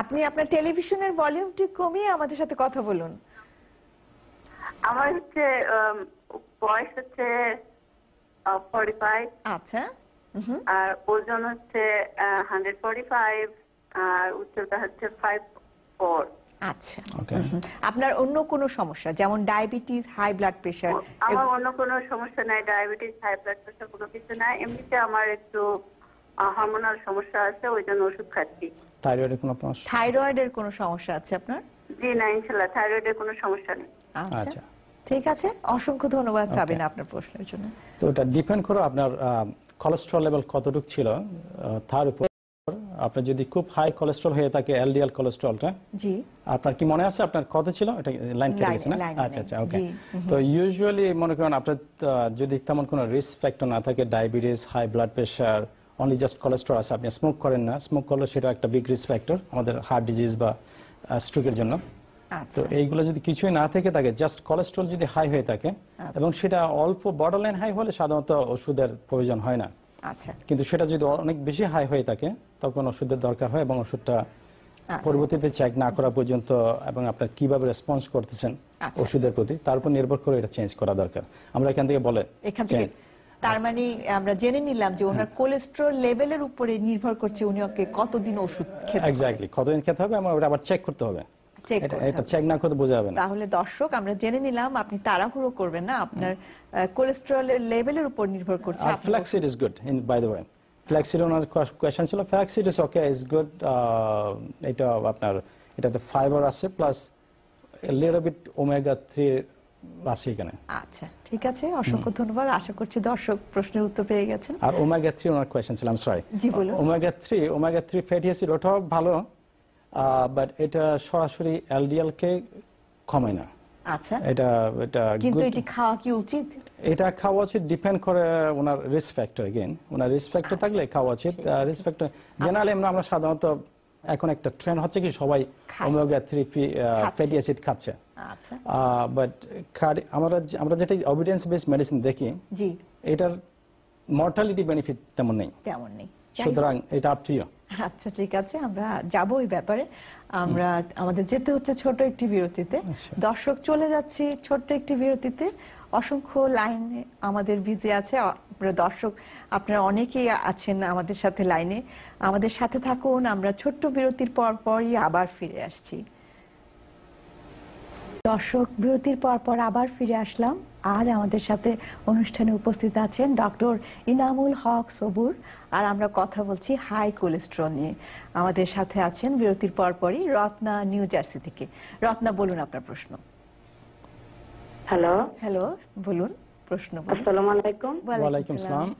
আপনি আপনার টেলিভিশনের ভলিউমটি কমিয়ে আমাদের সাথে কথা বলুন। আমার হচ্ছে বয়স হচ্ছে 45। আচ্ছা, আর ওজন হচ্ছে 145, আর উচ্চতা হচ্ছে 5'4". আচ্ছা, আপনার অন্য কোনো সমস্যা যেমন ডায়াবেটিস, হাই ব্লাড প্রেশার? আমার অন্য কোনো সমস্যা নাই, ডায়াবেটিস, হাই ব্লাড প্রেশার কোনো কিছু নাই। এমনিতে আমার একটু হরমোনাল সমস্যা আছে, ওই জন্য ওষুধ খাচ্ছি। থাইরয়েডের কোনো সমস্যা? থাইরয়েডের কোনো সমস্যা আছে আপনার? জি না, ইনশাআল্লাহ থাইরয়েডের কোনো সমস্যা নেই। আচ্ছা, ঠিক আছে। অসংখ্য ধন্যবাদ সাবিনা আপনার প্রশ্নের জন্য। তো এটা ডিপেন্ড করে আপনার কোলেস্টেরল লেভেল কতটুকু ছিল তার উপর। আপনার যদি খুব হাই কোলেস্টেরল হয়ে থাকে, এলডিএল কোলেস্টেরলটা, জি, আপনার কি মনে আছে আপনার কত ছিল? এটা লাইন কেটে গেছে না? আচ্ছা আচ্ছা, ওকে। তো ইউজুয়ালি মনে করেন আপনার যদি তেমন কোনো রিস্ক ফ্যাক্টর না থাকে, diabetes, high blood pressure, only just cholesterol আছে, আপনি স্মোক করেন না, স্মোক করলে সেটা একটা বিগ রিস্ক ফ্যাক্টর আমাদের হার্ট ডিজিজ বা স্ট্রোকের জন্য। তো এইগুলো যদি কিছুই না থেকে থাকে, জাস্ট কোলেস্টেরল যদি হাই হয়ে থাকে এবং সেটা অল্প বর্ডারলাইন হাই হলে সাধারণত ওষুধের প্রয়োজন হয় না। আচ্ছা, কিন্তু সেটা যদি অনেক বেশি হাই হয়ে থাকে তখন ওষুধের দরকার হয়, এবং ওষুধটা পরবর্তীতে চেক না করা পর্যন্ত এবং আপনার কিভাবে রেসপন্স করতেছেন ওষুধের প্রতি তার উপর নির্ভর করে এটা চেঞ্জ করা দরকার। আমরা এখান থেকে বলে তার মানে আমরা জেনে নিলাম যে ওনার কোলেস্টেরল লেভেলের উপরে নির্ভর করছে উনি ওকে কতদিন ওষুধ খেতে হবে। এক্স্যাক্টলি, কতদিন খেতে হবে এবং ওটা আবার চেক করতে হবে। এটা চেক না করতে বোঝা যাবে না। তাহলে দর্শক, আমরা জেনে নিলাম আপনি তাড়াহুড়ো করবেন না, আপনার কোলেস্টেরল লেভেলের উপর নির্ভর করছে। আর flaxseed is good, in by the way. Flaxseed ওনার কোয়েশ্চেন ছিল, flaxseed is okay, is good. এটা আপনার এটাতে ফাইবার আছে প্লাস লিটল বিট ওমেগা 3 আছে এখানে। আচ্ছা, ঠিক আছে, অসংখ্য ধন্যবাদ। আশা করছি দর্শক প্রশ্নের উত্তর পেয়ে গেছেন। আর ওমেগা 3 ওনার কোয়েশ্চেন ছিল, আই এম সরি। জি বলুন। ওমেগা 3 ফ্যাটি অ্যাসিড ওটাও ভালো, বাট এটা সরাসরি এলডিএল কে কমায় না। আচ্ছা, এটা কিন্তু এটা খাওয়া কি উচিত? এটা খাওয়া উচিত, ডিপেন্ড করে ওনার রিস্ক ফ্যাক্টর। এগেইন ওনার রিস্ক ফ্যাক্টর থাকলে খাওয়া উচিত। রিস্ক ফ্যাক্টর জেনারেলি আমরা সাধারণত এখন একটা ট্রেন্ড হচ্ছে কি সবাই ওমেগা 3 ফ্যাটি অ্যাসিড খাচ্ছে। আচ্ছা, বাট আমরা যেটা এভিডেন্স বেসড মেডিসিন দেখি, জি, এটার মর্টালিটি বেনিফিট তেমন নেই। সুতরাং এটা আপ টু ইউ। আচ্ছা, ঠিক আছে, আমরা যাবো এই ব্যাপারে। আমরা আমাদের যেতে হচ্ছে ছোট একটি বিরতিতে। দর্শক, চলে যাচ্ছি ছোট্ট একটি বিরতিতে। অসংখ্য লাইনে আমাদের বিজি আছে দর্শক, আপনারা অনেকেই আছেন আমাদের সাথে লাইনে। আমাদের সাথে থাকুন, আমরা ছোট্ট বিরতির পরই আবার ফিরে আসছি। দর্শক, বিরতির পর আবার ফিরে আসলাম। আজ আমাদের সাথে অনুষ্ঠানে উপস্থিত আছেন ডক্টর ইনামুল হক সবুর, আর আমরা কথা বলছি হাই কোলেস্টেরল নিয়ে। আমাদের সাথে আছেন বিরতির পরই রত্না, নিউ জার্সি থেকে। রত্না, বলুন আপনার প্রশ্ন। হ্যালো। হ্যালো, বলুন প্রশ্ন। আসসালামু আলাইকুম। ওয়ালাইকুম আসসালাম।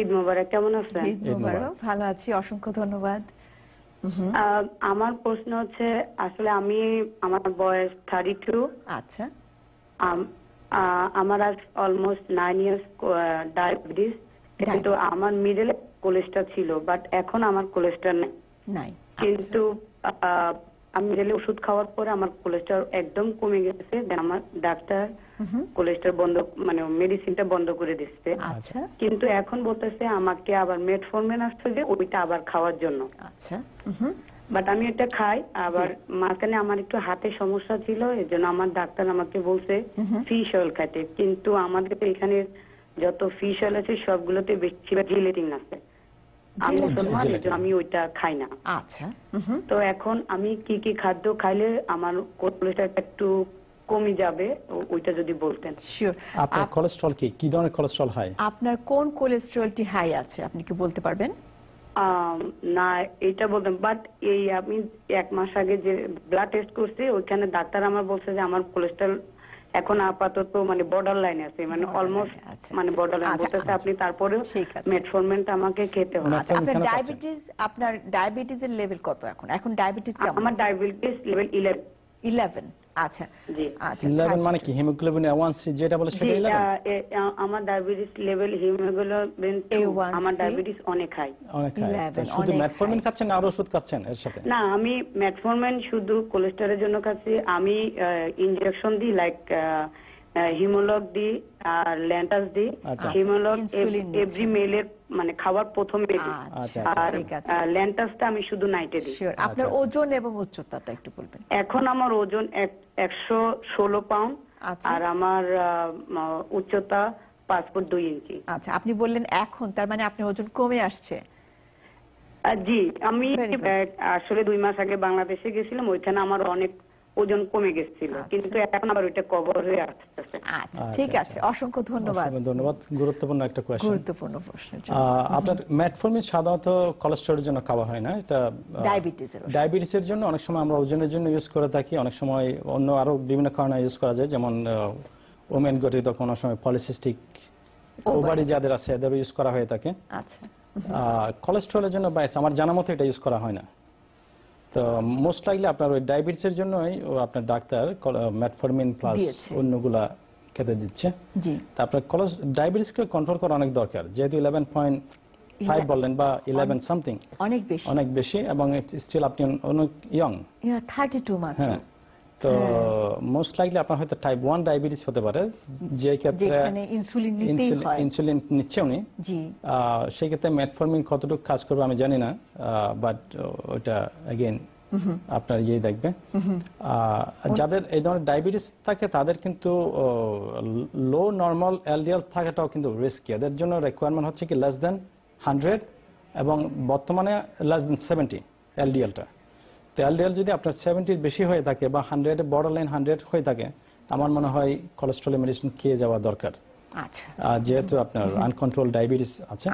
ঈদ মোবারক, কেমন আছেন? ঈদ মোবারক, ভালো আছি, অসংখ্য ধন্যবাদ। আমার প্রশ্ন হচ্ছে, আসলে আমার বয়স 32। আচ্ছা, আমার আজ অলমোস্ট 9 ইয়ার্স ডায়াবেটিস, কিন্তু আমার মিডলে কোলেস্টেরল ছিল, বাট এখন আমার কোলেস্টেরল নাই। কিন্তু আমি মিডলে ওষুধ খাওয়ার পরে আমার কোলেস্টেরল একদম কমে গেছে। আমার ডাক্তার কোলেস্টেরল বন্ধ, মানে মেডিসিনটা বন্ধ করে দিচ্ছে। আচ্ছা, কিন্তু এখন বলতেছে আমাকে আবার মেটফর্মিন আসছে যে ওইটা আবার খাওয়ার জন্য। আচ্ছা, বাট আমি এটা খাই। আবার মাঝখানে আমার একটু হাতে সমস্যা ছিল, এর জন্য আমার ডাক্তার আমাকে বলছে ফিশ অয়েল খাইতে, কিন্তু আমাদের এখানে যত ফিশ অয়েল আছে সবগুলোতে বেশিরভাগ জিলেটিন আছে। আমি মুসলমান, আমি ওইটা খাই না। আচ্ছা, তো এখন আমি কি কি খাদ্য খাইলে আমার কোলেস্টেরল একটু কমে যাবে, ওইটা যদি বলতেন। শিওর। আপনার কোলেস্টেরল কি ধরনের কোলেস্টেরল হাই? আপনার কোন কোলেস্টেরলটি হাই আছে আপনি কি বলতে পারবেন? না, এটা বলতাম, বাট এই আমি 1 মাস আগে যে ব্লাড টেস্ট করছি ওইখানে ডাক্তার আমার বলছে যে আমার কোলেস্টেরল এখন আপাতত মানে বর্ডার লাইনে আছে, মানে অলমোস্ট মানে বর্ডার লাইন বলতেছে আপনি, তারপরেও মেটফরমিন আমাকে খেতে হবে। আপনার ডায়াবেটিসের লেভেল কত এখন? এখন ডায়াবেটিস কেমন? আমার ডায়াবেটিস লেভেল 11। আচ্ছা, আচ্ছা 11 মানে কি হিমোগ্লোবিন A1C যেটা বলে সেটা 11? আমার ডায়াবেটিস লেভেল হিমোগ্লোবিন আমার ডায়াবেটিস অনেক হাই। শুধু মেটফরমিন খাচ্ছেন আর ওষুধ খাচ্ছেন এর সাথে? না, আমি মেটফরমিন শুধু কোলেস্টেরলের জন্য খাচ্ছি, আমি ইনজেকশন দিই, লাইক হিমোলগ দিই আর ল্যান্টাস দিই। হিমোলগ এভরি মেলের মানে খাবার প্রথমে দিই, আর ল্যান্টাসটা আমি শুধু নাইটে দিই। আপনার ওজন এবং উচ্চতাটা একটু বলবেন। এখন আমার ওজন 116 পাউন্ড আর আমার উচ্চতা 5 ফুট 2 ইঞ্চি। আচ্ছা, আপনি বললেন এখন, তার মানে আপনার ওজন কমে আসছে? জি, আমি আসলে 2 মাস আগে বাংলাদেশে গেছিলাম, ওইখানে আমার অনেক ওজন কমে গেছিল, কিন্তু এখন আবার ওইটা কভার হয়ে আসছে। আচ্ছা, ঠিক আছে, অসংখ্য ধন্যবাদ। ধন্যবাদ। গুরুত্বপূর্ণ একটা কোয়েশ্চেন। গুরুত্বপূর্ণ প্রশ্ন। আপনার মেটফরমিন সাধারণত কোলেস্টেরলের জন্য খাওয়া হয় না, এটা ডায়াবেটিসের জন্য। অনেক সময় আমরা ওজনের জন্য ইউজ করে থাকি, অনেক সময় অন্য আরো বিভিন্ন কারণে ইউজ করা যায়, যেমন ওমেন গঠিত কোনো সময় পলিসিস্টিক ওভারি যাদের আছে এদের ইউজ করা হয়ে থাকে। আচ্ছা, কোলেস্টেরলের জন্য আমার জানা মতো এটা ইউজ করা হয় না। তো মোস্ট লাইকলি আপনার ওই ডায়াবেটিসের জন্যই আপনার ডাক্তার মেটফরমিন প্লাস অন্যগুলা খেতে দিচ্ছে। জি, তা আপনার ডায়াবেটিসকে কন্ট্রোল করা অনেক দরকার, যেহেতু 11.5 বললেন বা 11 সামথিং, অনেক বেশি, এবং স্টিল আপনি অনেক ইয়ং, 32 মাত্র। হ্যাঁ, তো মোস্ট লাইকলি আপনার হয়তো টাইপ 1 ডায়াবেটিস হতে পারে, যে ক্ষেত্রে ইনসুলিন নিচ্ছে উনি। সেই ক্ষেত্রে মেটফরমিন কতটুকু কাজ করবে আমি জানি না, বাট ওটা এগেইন আপনার দেখবে। যাদের এই ধরনের ডায়াবেটিস থাকে তাদের কিন্তু লো নরমাল এলডিএল থাকাটাও কিন্তু রিস্কি। এদের জন্য রিকোয়ারমেন্ট হচ্ছে কি লেস দেন 100 এবং বর্তমানে লেস দেন 70 এলডিএলটা। তো এলডিএল যদি আপনার 70 বেশি হয়ে থাকে বা 100 বর্ডার লাইন 100 হয়ে থাকে, আমার মনে হয় কোলেস্টেরল মেডিসিন খেয়ে যাওয়া দরকার। যেহেতু আপনার আনকন্ট্রোল ডায়াবেটিস আছে।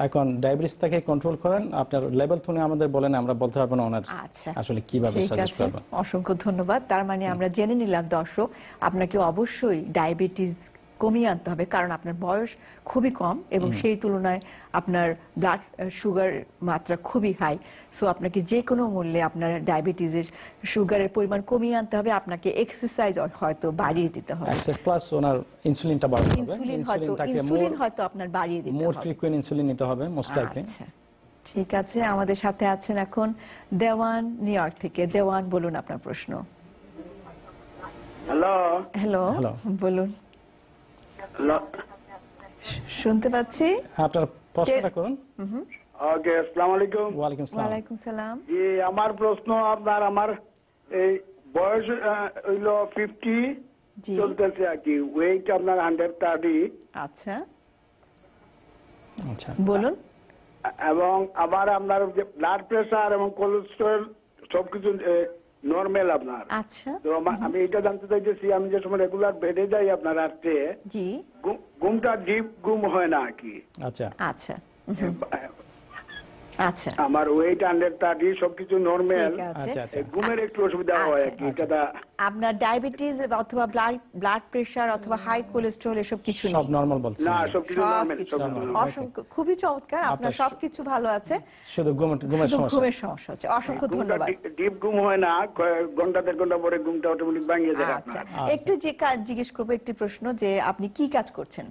এখন ডায়াবেটিস থেকে কন্ট্রোল করেন, আপনার লেভেল তুলে আমাদের বলেন, আমরা বলতে পারবো না ওনার আসলে কিভাবে সাজেস্ট করব। অসংখ্য ধন্যবাদ। তার মানে আমরা জেনে নিলাম দর্শক, আপনাকে অবশ্যই ডায়াবেটিস কমিয়ে আনতে হবে, কারণ আপনার বয়স খুবই কম এবং সেই তুলনায় আপনার ব্লাড সুগার মাত্রা খুবই হাই। সো আপনাকে যে কোনো মূল্যে আপনার ডায়াবেটিসের সুগারের পরিমাণ কমিয়ে আনতে হবে, আপনাকে এক্সারসাইজ হয়তো বাড়িয়ে দিতে হবে, প্লাস ওনার ইনসুলিনটা বাড়াতে হবে, ইনসুলিন হয়তো আপনার বাড়িয়ে দিতে হবে, মোর ফ্রিকোয়েন্ট ইনসুলিন নিতে হবে মোস্ট লাইকলি। ঠিক আছে, আমাদের সাথে আছেন এখন দেওয়ান নিউ ইয়র্ক থেকে। দেওয়ান, বলুন আপনার প্রশ্ন। হ্যালো। হ্যালো, বলুন। শুনতে পাচ্ছি, আপনার প্রশ্নটা করুন। ওকে, আসসালামু আলাইকুম। ওয়ালাইকুম সালাম। জি, আমার প্রশ্ন আপনার, আমার এই বয়স হইল 50 চলতেছে আর কি, ওয়েট আপনার 130। আচ্ছা, বলুন। এবং আবার আপনার যে ব্লাড প্রেসার এবং কোলেস্টেরল সবকিছু নরমাল আপনার। আচ্ছা, তো আমি এটা জানতে চাইতেছি, আমি যে সময় রেগুলার বেডে যাই আপনার রাত্রে, জি, ঘুমটা ডিপ ঘুম হয় না কি? আচ্ছা আচ্ছা আচ্ছা, আমার ওয়েট 130, সবকিছু নরমাল, ঘুমের একটু অসুবিধা হয় কি? আপনার ডায়াবেটিস অথবা ব্লাড প্রেসার অথবা হাই কোলেস্টেরল এসব কিছু নেই? সব নরমাল বলছেন? না, সবকিছু নরমাল। অসংখ্য, খুবই চমৎকার, আপনার সবকিছু ভালো আছে, শুধু ঘুমের সমস্যা হচ্ছে। অসংখ্য ধন্যবাদ। ডিপ ঘুম হয় না, ঘন্টা দেড় ঘন্টা পরে ঘুমটা অটোমেটিক ভাঙিয়ে যায়। আচ্ছা, একটু যে কাজ জিজ্ঞেস করবো, একটি প্রশ্ন, যে আপনি কি কাজ করছেন?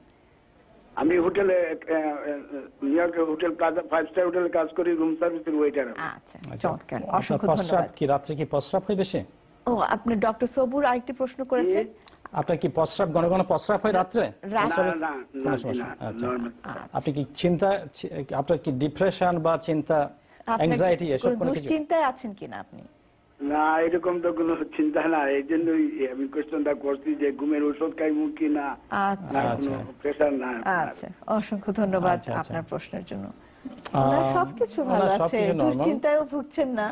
আমি হোটেলে, নিউ ইয়র্কের হোটেল প্লাজা 5 স্টার হোটেলে কাজ করি, রুম সার্ভিসের ওয়েটার। আচ্ছা, চমৎকার, অসংখ্য ধন্যবাদ। কি রাত্রে কি প্রস্রাব হয় বেশি? ও, আপনি ডক্টর সবুর আরেকটি প্রশ্ন করেছেন। আপনার কি প্রস্রাব, ঘন ঘন প্রস্রাব হয় রাত্রে? আপনি কি চিন্তা, আপনার কি ডিপ্রেশন বা চিন্তা, অ্যাংজাইটি এসব কোনো কিছু? চিন্তায় আছেন কিনা আপনি? না, এরকম তো কোনো চিন্তা না, এই জন্যই আমি কোশ্চেনটা করছি যে ঘুমের ওষুধ খাইবো কি না, প্রেশার না। আচ্ছা, অসংখ্য ধন্যবাদ আপনার প্রশ্নের জন্য। সবকিছু ভালো আছে, দুশ্চিন্তায়ও ভুগছেন না,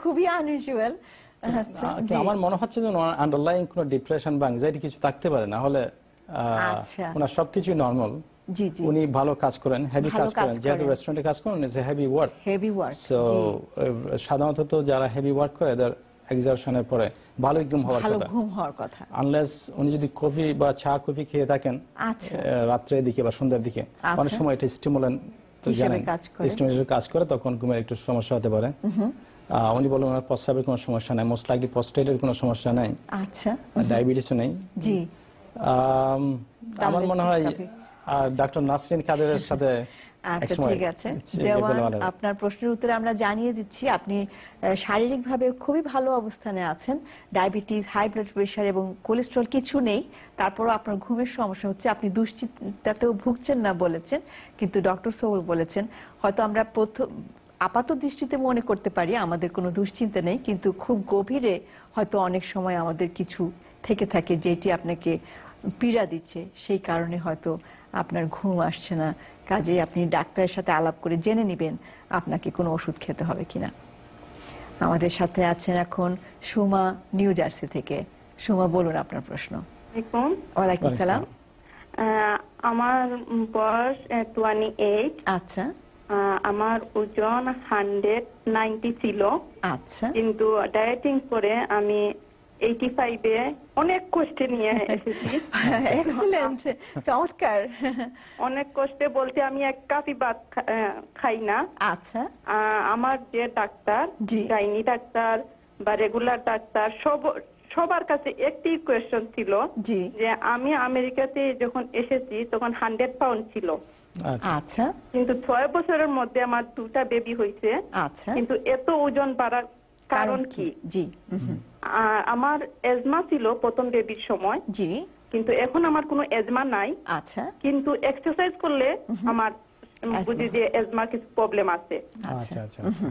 খুবই আনইউজুয়াল। আমার মনে হচ্ছে যে আন্ডারলাইং কোনো ডিপ্রেশন বা অ্যাংজাইটি কিছু থাকতে পারে, না হলে ওনার সবকিছু নরমাল। উনি ভালো কাজ করেন, হেভি কাজ করেন, যেহেতু রেস্টুরেন্টে কাজ করেন, ইটস হেভি ওয়ার্ক। সো সাধারণত সাধারণত যারা হেভি ওয়ার্ক করে এদের এক্সারশনের পরে ভালো ঘুম হওয়ার কথা। আনলেস উনি যদি কফি বা চা কফি খেয়ে থাকেন রাত্রের দিকে বা সন্ধ্যার দিকে, অনেক সময় এটা স্টিমুলেন্ট কাজ করে, তখন ঘুমের একটু সমস্যা হতে পারে। উনি বলেন ওনার প্রস্রাবের কোনো সমস্যা নাই, মোস্ট লাইকলি প্রস্টেটের কোনো সমস্যা নাই, ডায়াবেটিসও নেই। আমার মনে হয় ডক্টর নাসরিন কাদেরের সাথে। আচ্ছা, ঠিক আছে দেওয়ান, আপনার প্রশ্নের উত্তরে আমরা জানিয়ে দিচ্ছি আপনি শারীরিকভাবে খুবই ভালো অবস্থানে আছেন, ডায়াবেটিস, হাই ব্লাড প্রেশার এবং কোলেস্টেরল কিছু নেই, তারপরও আপনার ঘুমের সমস্যা হচ্ছে, আপনি দুশ্চিন্তাতেও ভুগছেন না বলেছেন, কিন্তু ডক্টর সোহেল বলেছেন হয়তো আমরা আপাত দৃষ্টিতে মনে করতে পারি আমাদের কোনো দুশ্চিন্তা নেই, কিন্তু খুব গভীরে হয়তো অনেক সময় আমাদের কিছু থেকে থাকে যেটি আপনাকে পীড়া দিচ্ছে, সেই কারণে হয়তো আপনার ঘুম আসছে না। কাজেই আপনি ডাক্তারের সাথে আলাপ করে জেনে নেবেন আপনাকে কোনো ওষুধ খেতে হবে কিনা। আমাদের সাথে আছেন এখন সুমা, নিউ জার্সি থেকে। সুমা, বলুন আপনার প্রশ্ন। ওয়ালাইকুম সালাম। আমার বয়স 28। আচ্ছা। আমার ওজন 190 ছিল। আচ্ছা। কিন্তু ডায়েটিং করে আমি 85-এ অনেক কষ্টে নিয়ে এসেছি। এক্সিলেন্ট, চমৎকার। অনেক কষ্টে বলতে আমি এক কাপই ভাত খাই না। আচ্ছা। আমার যে ডাক্তার, গাইনি ডাক্তার বা রেগুলার ডাক্তার, সবার কাছে একটি কোয়েশ্চন ছিল যে আমি আমেরিকাতে যখন এসেছি তখন 100 পাউন্ড ছিল। আচ্ছা। কিন্তু 6 বছরের মধ্যে আমার 2টা বেবি হয়েছে। আচ্ছা। কিন্তু এত ওজন বাড়ার কারণ কি? আমার এজমা ছিল প্রথম বেবির সময়, কিন্তু এখন আমার কোনো এজমা নাই। আচ্ছা। কিন্তু এক্সারসাইজ করলে আমার বুঝি যে এজমার কিছু প্রবলেম আছে।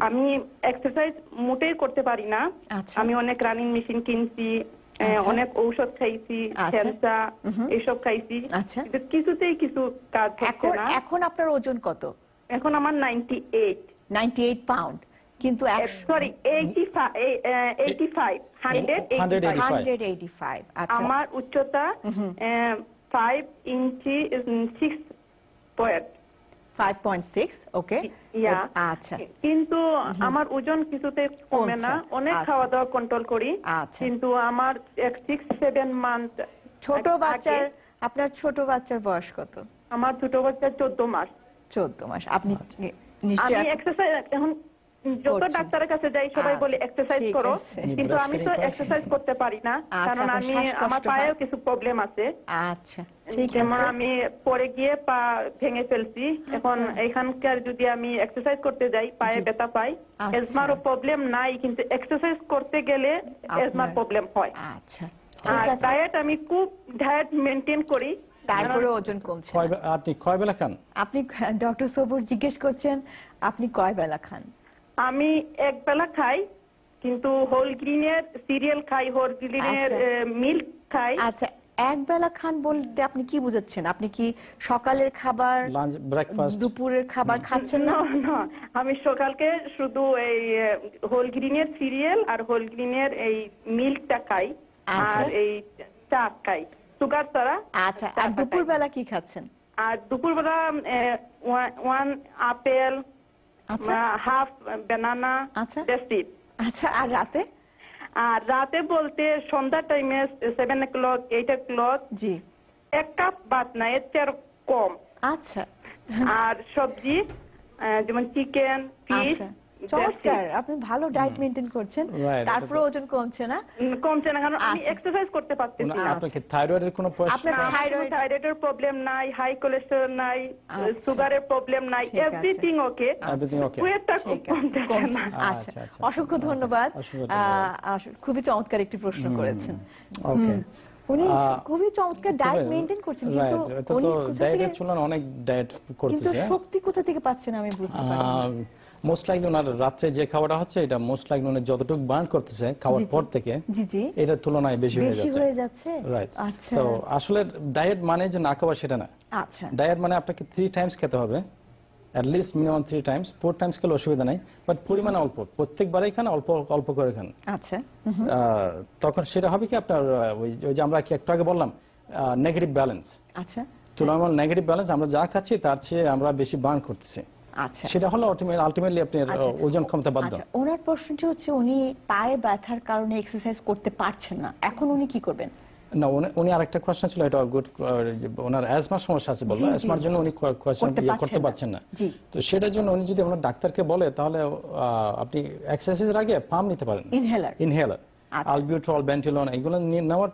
আমি এক্সারসাইজ মোটেই করতে পারি না। আমি অনেক রানিং মেশিন কিনছি, অনেক ঔষধ খাইছি, সেলসা এইসব খাইছি, কিন্তু কিছুতেই কিছু কাজ হচ্ছে না। এখন আপনার ওজন কত? এখন আমার 98 পাউন্ড। কিন্তু সরি 185। আমার উচ্চতা 5 ইঞ্চি 5.6। ওকে। আচ্ছা। কিন্তু আমার ওজন কিছুতে কমে না, অনেক খাওয়া দাওয়া কন্ট্রোল করি, কিন্তু আমার 6-7 মান্থ। ছোট বাচ্চার, আপনার ছোট বাচ্চার বয়স কত? আমার ছোট বাচ্চা 14 মাস। 14 মাস। আপনি নিশ্চয়ই এক্সারসাইজ এখন যত ডাক্তারের কাছে যাই সবাই বলে এক্সারসাইজ করো, কিন্তু আমি তো এক্সারসাইজ করতে পারি না, কারণ আমার পায়েও কিছু প্রবলেম আছে। আচ্ছা, ঠিক আছে। যেমন আমি পরে গিয়ে পা ভেঙে ফেলছি, এখন এখানকার যদি আমি এক্সারসাইজ করতে যাই পায়ে ব্যথা পাই। এজমারও প্রবলেম নাই, কিন্তু এক্সারসাইজ করতে গেলে এজমার প্রবলেম হয়। আচ্ছা। আর ডায়েট আমি খুব ডায়েট মেনটেন করি, তারপরে ওজন কমছে। আপনি কয় বেলা খান? আপনি ডক্টর সবুর জিজ্ঞেস করছেন আপনি কয় বেলা খান? আমি এক বেলা খাই, কিন্তু হোল গ্রিনের সিরিয়াল খাই, হোল গ্রিনের মিল্ক খাই। আচ্ছা, এক বেলা খান বলতে আপনি কি বুঝাচ্ছেন? আপনি কি সকালের খাবার, লাঞ্চ, ব্রেকফাস্ট, দুপুরের খাবার খাচ্ছেন না? না, আমি সকালকে শুধু এই হোল গ্রিনের সিরিয়াল আর হোল গ্রিনের এই মিল্কটা খাই, আর এই চা খাই সুগার ছাড়া। আচ্ছা, আর দুপুর বেলা কি খাচ্ছেন? আর দুপুর বেলা 1 আপেল, হাফ বানানা। আচ্ছা। আচ্ছা, আর রাতে? আর রাতে বলতে সন্ধ্যা টাইমে 7 o'clock 8 o'clock এক কাপ ভাত না, এর চেয়ে কম। আচ্ছা। আর সবজি যেমন চিকেন, ফিশ। চমৎকার, আপনি ভালো ডায়েট মেইনটেইন করছেন, তারপরে ওজন কমছে না? কমছে না, কারণ আমি এক্সারসাইজ করতে পারতেছি না। আপনার কি থাইরয়েডের কোনো প্রশ্ন? আপনার থাইরয়েডের প্রবলেম নাই, হাই কোলেস্টেরল নাই, সুগারের প্রবলেম নাই, এভরিথিং ওকে। ওয়েটটা কমছে না। আচ্ছা, অসংখ্য ধন্যবাদ। খুবই চমৎকার একটি প্রশ্ন করেছেন। ওকে। উনি খুবই চমৎকার ডায়েট মেইনটেইন করছেন, কিন্তু উনি ডায়েটের চলন অনেক ডায়েট করতেছে, কিন্তু শক্তি কোথা থেকে পাচ্ছেন আমি বুঝতে পারি না। মোস্ট লাইকলি ওনার রাত্রে যে খাওয়াটা হচ্ছে এটা মোস্ট লাইকলি উনি যতটুকু বার্ন করতেছে খাওয়ার পর থেকে এটার তুলনায় বেশি হয়ে যাচ্ছে রাইট। তো আসলে ডায়েট মানে যে না খাওয়া সেটা না, ডায়েট মানে আপনাকে 3 টাইমস খেতে হবে, at least minimum 3 times, 4 times খেলে অসুবিধা নাই, বাট পরিমাণ অল্প, প্রত্যেকবারই খান অল্প অল্প করে খান। আচ্ছা, তখন সেটা হবে কি আপনার ওই যে আমরা কি একটু আগে বললাম নেগেটিভ ব্যালেন্স, আচ্ছা তুলনামূলক নেগেটিভ ব্যালেন্স, আমরা যা খাচ্ছি তার চেয়ে আমরা বেশি বার্ন করতেছি, আচ্ছা সেটা হলো আলটিমেটলি আপনার ওজন কমতে বাধ্য। ওনার প্রশ্নটি হচ্ছে উনি পায়ে ব্যথার কারণে এক্সারসাইজ করতে পারছেন না, এখন উনি কি করবেন? না, উনি আরেকটা কোশ্চেন ছিল, এটা গুড, ওনার অ্যাজমার সমস্যা আছে বলবো, অ্যাজমার জন্য উনি কোশ্চেন করতে পারছেন না, তো সেটার জন্য উনি যদি ওনার ডাক্তারকে বলে তাহলে আপনি এক্সারসাইজের আগে পাম্প নিতে পারেন, ইনহেলার আলবিউট্রল, বেন্টিলন, এগুলো নেওয়ার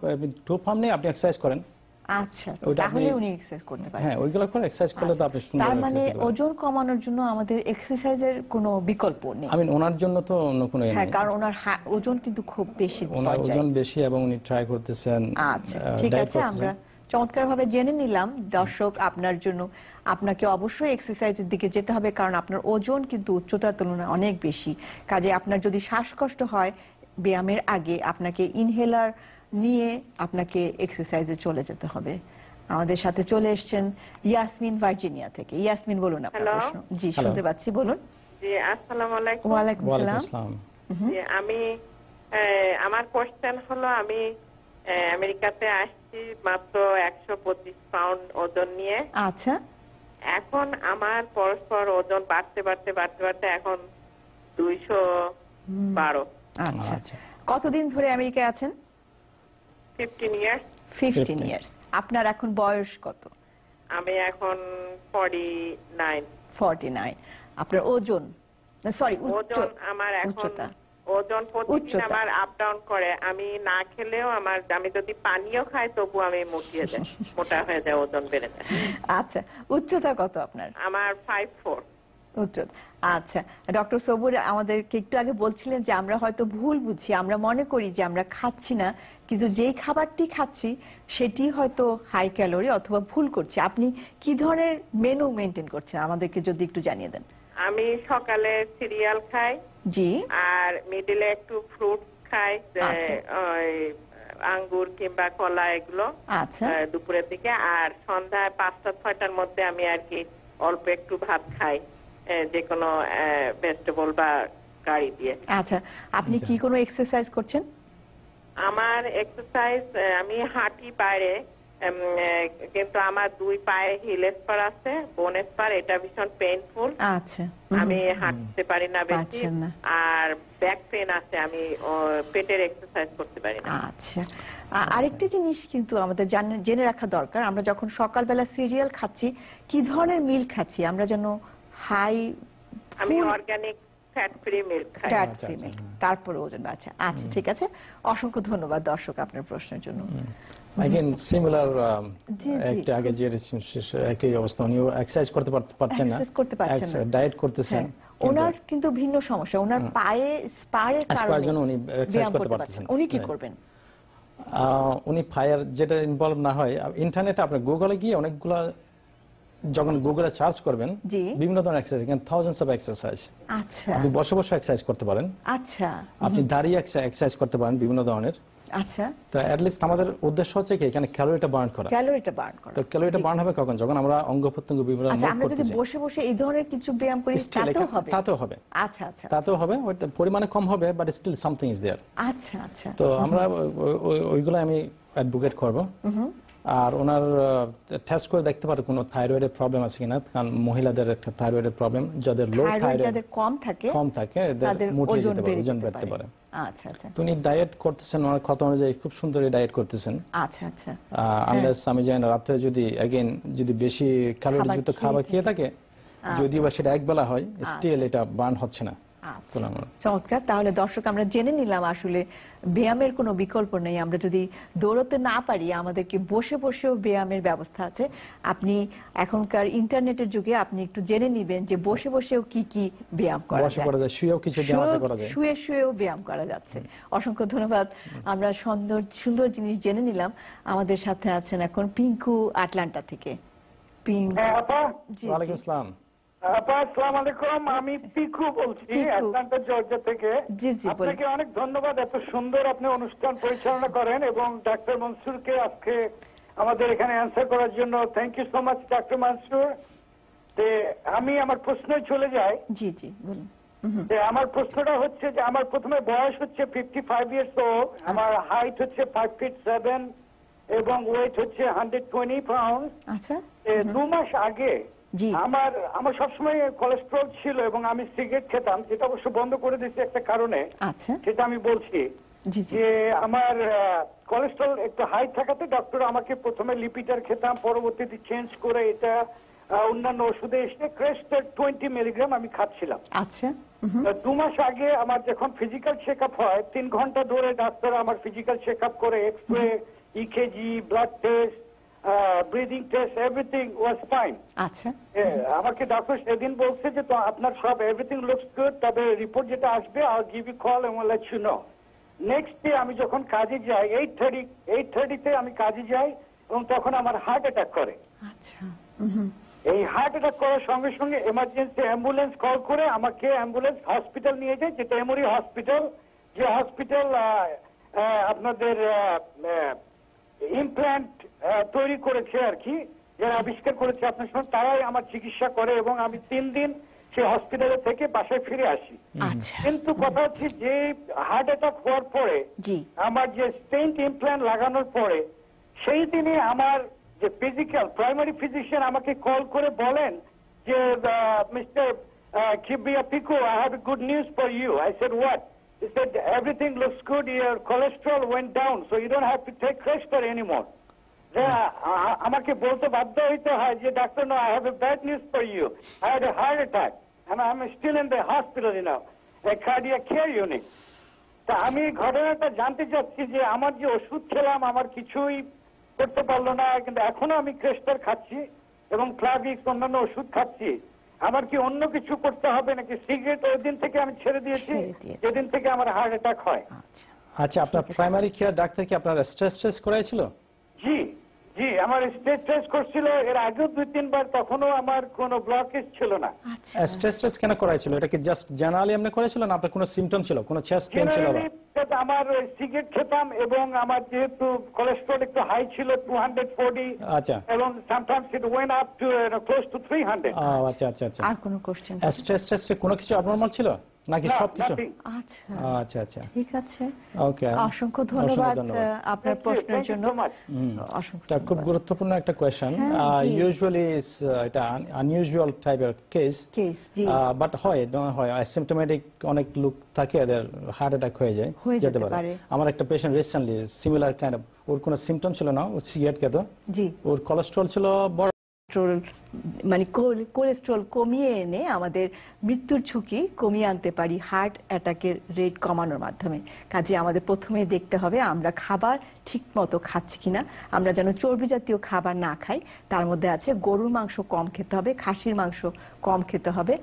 2 পাম্প নিয়ে আপনি এক্সারসাইজ করেন। আচ্ছা, তাহলে উনি এক্সারসাইজ করতে পারেন। হ্যাঁ, ওইগুলো করে এক্সারসাইজ করলে তো আপনি সুন্দর। তার মানে ওজন কমানোর জন্য আমাদের এক্সারসাইজের কোনো বিকল্প নেই। ওনার জন্য তো অন্য কোনো নেই, হ্যাঁ, কারণ ওনার ওজন কিন্তু খুব বেশি, ওনার ওজন বেশি এবং উনি ট্রাই করতেছেন। আচ্ছা, ঠিক আছে, আমরা চমৎকারভাবে জেনে নিলাম। দর্শক, আপনার জন্য আপনাকে অবশ্যই এক্সারসাইজের দিকে যেতে হবে, কারণ আপনার ওজন কিন্তু উচ্চতার তুলনায় অনেক বেশি। কাজে আপনার যদি শ্বাসকষ্ট হয় ব্যায়ামের আগে আপনাকে ইনহেলার নিয়ে আপনাকে এক্সারসাইজে চলে যেতে হবে। আমাদের সাথে চলে এসেছেন ইয়াসমিন ভার্জিনিয়া থেকে। ইয়াসমিন, বলুন আপনার প্রশ্ন। জি, শুনতে পাচ্ছি, বলুন। জি, আসসালামু আলাইকুম। ওয়া আলাইকুম আসসালাম। আমি আমার কোশ্চেন হলো, আমি আমেরিকাতে আসছি মাত্র 125 পাউন্ড ওজন নিয়ে। আচ্ছা, এখন আমার পরস্পর ওজন বাড়তে বাড়তে বাড়তে বাড়তে এখন 212। আচ্ছা, কতদিন ধরে আমেরিকায় আছেন? 15 ইয়ার্স। 15 ইয়ার্স। আপনার এখন বয়স কত? আমি এখন 49। 49। আপনার ওজন, সরি ওজন, আমার এখন ওজন প্রতিদিন আমার আপ ডাউন করে, আমি না খেলেও আমি যদি পানিও খাই তবু আমি মোটা হয়ে যায়, ওজন বেড়ে যায়। আচ্ছা, উচ্চতা কত আপনার? আমার 5'4" উচ্চতা। আচ্ছা, ডক্টর সবুর আমাদেরকে একটু আগে বলছিলেন যে আমরা হয়তো ভুল বুঝি, আমরা মনে করি যে আমরা খাচ্ছি না, কিন্তু যেই খাবারটি খাচ্ছি সেটি হয়তো হাই ক্যালোরি অথবা ভুল করছি। আপনি কি ধরনের মেনু মেনটেন করছেন আমাদেরকে যদি একটু জানিয়ে দেন। আমি সকালে সিরিয়াল খাই, জি, আর মিডিলে একটু ফ্রুট খাই, আঙ্গুর কিংবা কলা, এগুলো দুপুরের দিকে, আর সন্ধ্যায় 5টা-6টার মধ্যে আমি আর কি অল্প একটু ভাত খাই, যে কোনো ভেজিটেবল বা কারি দিয়ে। আচ্ছা, আপনি কি কোনো এক্সারসাইজ করছেন? আমার এক্সারসাইজ, আমি হাঁটি বাইরে, কিন্তু আমার 2 পায়ে হিল স্পার আছে, বোন স্পার, এটা ভীষণ পেইনফুল। আচ্ছা, আমি হাঁটতে পারি না বেশি, আর ব্যাক পেইন আছে, আমি পেটের এক্সারসাইজ করতে পারি না। আচ্ছা, আরেকটা জিনিস কিন্তু আমাদের জেনে রাখা দরকার, আমরা যখন সকালবেলা সিরিয়াল খাচ্ছি কি ধরনের মিল খাচ্ছি, আমরা যেন হাই, আমি অর্গানিক ফ্যাট ফ্রি মিল্ক খাই। তারপরে ওজন। আচ্ছা, আচ্ছা, ঠিক আছে, অসংখ্য ধন্যবাদ দর্শক আপনার প্রশ্নের জন্য। again similar একটা আগে যে একই অবস্থা, উনিও এক্সারসাইজ করতে পারছেন না, ডায়েট করতেছেন, ওনার কিন্তু ভিন্ন সমস্যা, ওনার পায়ে স্পারের কারণে উনি এক্সারসাইজ করতে পারতেছেন। উনি কি করবেন? উনি ফায়ার যেটা ইনভলভ না হয়, ইন্টারনেটে আপনি গুগলে গিয়ে অনেকগুলা, যখন গুগলে সার্চ করবেন বিভিন্ন ধরনের এক্সারসাইজ, থাউজেন্ডস অফ এক্সারসাইজ। আচ্ছা, আপনি বসে বসে এক্সারসাইজ করতে পারেন। আচ্ছা, আপনি দাঁড়িয়ে এক্সারসাইজ করতে পারেন বিভিন্ন ধরনের। আচ্ছা, তো এট লিস্ট আমাদের উদ্দেশ্য হচ্ছে কি এখানে ক্যালোরিটা বার্ন করা। তো ক্যালোরিটা বার্ন হবে কখন? যখন আমরা অঙ্গ প্রত্যঙ্গ বিভিন্ন মুভ করতেছি। আমরা যদি বসে বসে এই ধরনের কিছু ব্যায়াম করি তাতেও হবে। আচ্ছা, আচ্ছা, তাতেও হবে, ওটা পরিমাণে কম হবে, but still something is there. আচ্ছা, আচ্ছা, তো আমরা ওইগুলো আমি অ্যাডভোকেট করব। আর ওনার টেস্ট করে দেখতে পারে কোনো থাইরয়েডের প্রবলেম আছে কিনা, কারণ মহিলাদের একটা থাইরয়েডের প্রবলেম, যাদের লো থাইরয়েড, যাদের কম থাকে তাদের ওজন বাড়তে পারে। আচ্ছা, আচ্ছা, তো উনি ডায়েট করতেছেন, ওনার কথা অনুযায়ী খুব সুন্দর ডায়েট করতেছেন। আচ্ছা, আচ্ছা, আনলেস আমি জানি না রাতে যদি বেশি ক্যালোরিযুক্ত খাবার খেয়ে থাকে, যদিও বা সেটা একবেলা হয়, স্টিল এটা বার্ন হচ্ছে না। চমৎকার। তাহলে দর্শক, আমরা জেনে নিলাম আসলে ব্যায়ামের কোনো বিকল্প নেই। আমরা যদি দৌড়তে না পারি, আমাদেরকে বসে বসেও ব্যায়ামের ব্যবস্থা আছে। আপনি এখনকার ইন্টারনেটের যুগে আপনি একটু জেনে নিবেন যে বসে বসেও কি কি ব্যায়াম করা যায়, শুয়ে শুয়েও ব্যায়াম করা যাচ্ছে। অসংখ্য ধন্যবাদ। আমরা সুন্দর জিনিস জেনে নিলাম। আমাদের সাথে আছেন এখন পিঙ্কু আটলান্টা থেকে। ওয়ালাইকুম আসসালাম। আসসালামু আলাইকুম, আমি পিকু বলছি অ্যাটলান্টা জর্জিয়া থেকে। আপনাকে অনেক ধন্যবাদ, এত সুন্দর আপনি অনুষ্ঠান পরিচালনা করেন এবং ডাক্তার মনসুরকে আজকে আমাদের এখানে অ্যান্সার করার জন্য thank you so much doctor Mansur. আমি আমার প্রশ্নে চলে যাই। জি জি বলুন। আমার প্রশ্নটা হচ্ছে যে আমার প্রথমে বয়স হচ্ছে 55 ইয়ার্স ওল্ড, আমার হাইট হচ্ছে 5 ফিট 7 এবং ওয়েট হচ্ছে 120 পাউন্ড। আচ্ছা, 2 মাস আগে আমার সবসময় কোলেস্ট্রল ছিল এবং আমি সিগারেট খেতাম, যেটা অবশ্য বন্ধ করে দিয়েছি একটা কারণে। আচ্ছা, সেটা আমি বলছি যে আমার কোলেস্ট্রল একটু হাই থাকাতে ডক্টর আমাকে প্রথমে লিপিটার খেতাম, পরবর্তীতে চেঞ্জ করে এটা অন্যান্য ওষুধে এসে ক্রেস্টের 20 মিলিগ্রাম আমি খাচ্ছিলাম। আচ্ছা, 2 মাস আগে আমার যখন ফিজিক্যাল চেক আপ হয়, 3 ঘন্টা ধরে ডাক্তার আমার ফিজিক্যাল চেক আপ করে, X-ray, ECG, blood test, breathing test, everything was fine. আচ্ছা, আমাকে ডাক্তার সেদিন বলছে যে তো আপনার সব এভরিথিং লুকস গুড, তবে রিপোর্ট যেটা আসবে আই গিভ ইউ কল এবং let you know. Next day আমি যখন কাজে যাই 8:30 আমি কাজে যাই এবং তখন আমার হার্ট অ্যাটাক করে। আচ্ছা, এই হার্ট অ্যাটাক করার সঙ্গে সঙ্গে এমার্জেন্সি অ্যাম্বুলেন্স কল করে আমাকে অ্যাম্বুলেন্স হসপিটাল নিয়ে যায়, যেটা এমরি হসপিটাল, যে হসপিটাল আপনাদের ইমপ্ল্যান্ট তৈরি করেছে আর কি, যারা আবিষ্কার করেছে আপনার সঙ্গে, তারাই আমার চিকিৎসা করে এবং আমি 3 দিন সে হসপিটালে থেকে বাসায় ফিরে আসি। কিন্তু কথা হচ্ছে যে হার্ট অ্যাটাক হওয়ার পরে আমার যে স্টেন্ট ইমপ্ল্যান্ট লাগানোর পরে সেই দিনে আমার যে ফিজিক্যাল প্রাইমারি ফিজিশিয়ান আমাকে কল করে বলেন যে mister Kibia Piku, I have a good news for you. I said, what? He said, everything looks good, your cholesterol went down, so you don't have to take Crestor anymore. আমাকে বলতে বাধ্য হইতে হয় যে doctor, no, I have a bad news for you. I had a heart attack and I'm still in the hospital, you know, a cardiac care unit. তা আমি ঘটনাটা জানতে চাচ্ছি যে আমার যে ওষুধ খেলাম আমার কিছুই করতে পারলো না, কিন্তু এখনো আমি ক্রেস্টার খাচ্ছি এবং প্লাভিক্স অন্যান্য ওষুধ খাচ্ছি, আমার কি অন্য কিছু করতে হবে নাকি? সিগারেট ওই দিন থেকে আমি ছেড়ে দিয়েছি যেদিন থেকে আমার হার্ট অ্যাটাক হয়। আচ্ছা, আপনার প্রাইমারি কেয়ার ডাক্তার কি আপনার স্ট্রেস টেস্ট করাইছিল? জি জি, আমার স্ট্রেস টেস্ট করছিল এর আগেও 2-3 বার, তখনও আমার কোনো ব্লকেজ ছিল না। স্ট্রেস টেস্ট কেন করাইছিল? এটা কি জাস্ট জেনারেলি এমনি করেছিল না আপনার কোনো সিম্পটম ছিল, কোনো চেস্ট পেইন ছিল? আমার সিগারেট খেতাম এবং আমার যেহেতু কোলেস্ট্রল একটু হাই ছিল 240, আচ্ছা, এবং sometimes it went up to close two 300। আচ্ছা আচ্ছা আচ্ছা। আর কোনো কোশ্চেন? স্ট্রেস টেস্টে কোনো কিছু অ্যাবনরমাল ছিল নাকি সবকিছু? আচ্ছা আচ্ছা আচ্ছা, ঠিক আছে, ওকে, অসংখ্য ধন্যবাদ আপনার প্রশ্নের জন্য। এটা খুব গুরুত্বপূর্ণ একটা কোয়েশ্চেন। ইউজুয়ালি এটা আনইউজুয়াল টাইপের কেস, বাট হয় অ্যাসিম্পটোমেটিক অনেক লোক থাকে, এদের হার্ট অ্যাটাক হয়ে যায়, যেতে পারে। আমার একটা patient recently similar kind of, ওর কোনো সিম্পটম ছিল না, ও সিগারেট খেত, ওর কোলেস্ট্রল ছিল বড়, মানে কোলেস্ট্রল কমিয়ে এনে আমাদের মৃত্যুর ঝুঁকি কমিয়ে আনতে পারি হার্ট অ্যাটাকের রেট কমানোর মাধ্যমে। কাজে আমাদের প্রথমে দেখতে হবে আমরা খাবার ঠিক মতো খাচ্ছি কিনা, আমরা যেন চর্বি জাতীয় খাবার না খাই। তার মধ্যে আছে গরুর মাংস কম খেতে হবে, খাসির মাংস কম খেতে হবে,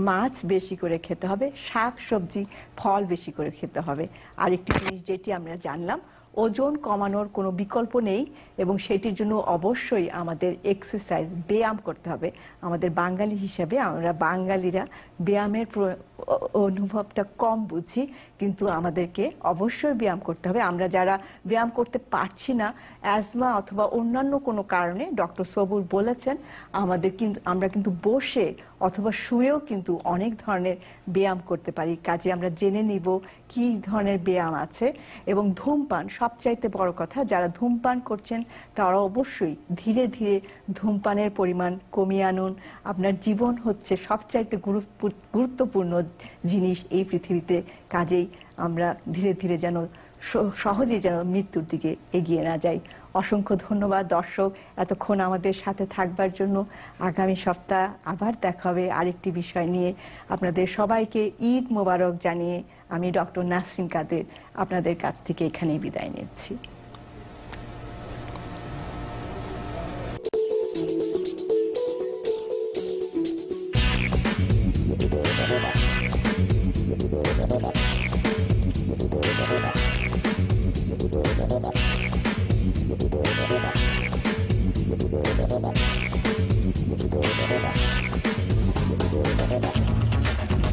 মাছ বেশি করে খেতে হবে, শাক সবজি ফল বেশি করে খেতে হবে। আরেকটি জিনিস যেটি আমরা জানলাম, ওজন কমানোর কোনো বিকল্প নেই এবং সেটির জন্য অবশ্যই আমাদের এক্সারসাইজ, ব্যায়াম করতে হবে। আমাদের বাঙালি হিসাবে আমরা বাঙালিরা ব্যায়ামের অনুভবটা কম বুঝি, কিন্তু আমাদেরকে অবশ্যই ব্যায়াম করতে হবে। আমরা যারা ব্যায়াম করতে পারছি না, অ্যাজমা অথবা অন্যান্য কোনো কারণে, ডক্টর সবুর বলেছেন আমরা কিন্তু বসে অথবা শুয়েও কিন্তু অনেক ধরনের ব্যায়াম করতে পারি। কাজে আমরা জেনে নিব কি ধরনের ব্যায়াম আছে। এবং ধূমপান সবচাইতে বড় কথা, যারা ধূমপান করছেন তারা অবশ্যই ধীরে ধীরে ধূমপানের পরিমাণ কমিয়ে আনুন। আপনার জীবন হচ্ছে সবচাইতে গুরুত্বপূর্ণ জিনিস এই পৃথিবীতে। কাজেই আমরা ধীরে ধীরে যেন সহজেই যেন মৃত্যুর দিকে এগিয়ে না যাই। অসংখ্য ধন্যবাদ দর্শক এতক্ষণ আমাদের সাথে থাকবার জন্য। আগামী সপ্তাহ আবার দেখা হবে আরেকটি বিষয় নিয়ে। আপনাদের সবাইকে ঈদ মোবারক জানিয়ে আমি ডক্টর নাসরিন কাদের আপনাদের কাছ থেকে এখানেই বিদায় নিচ্ছি।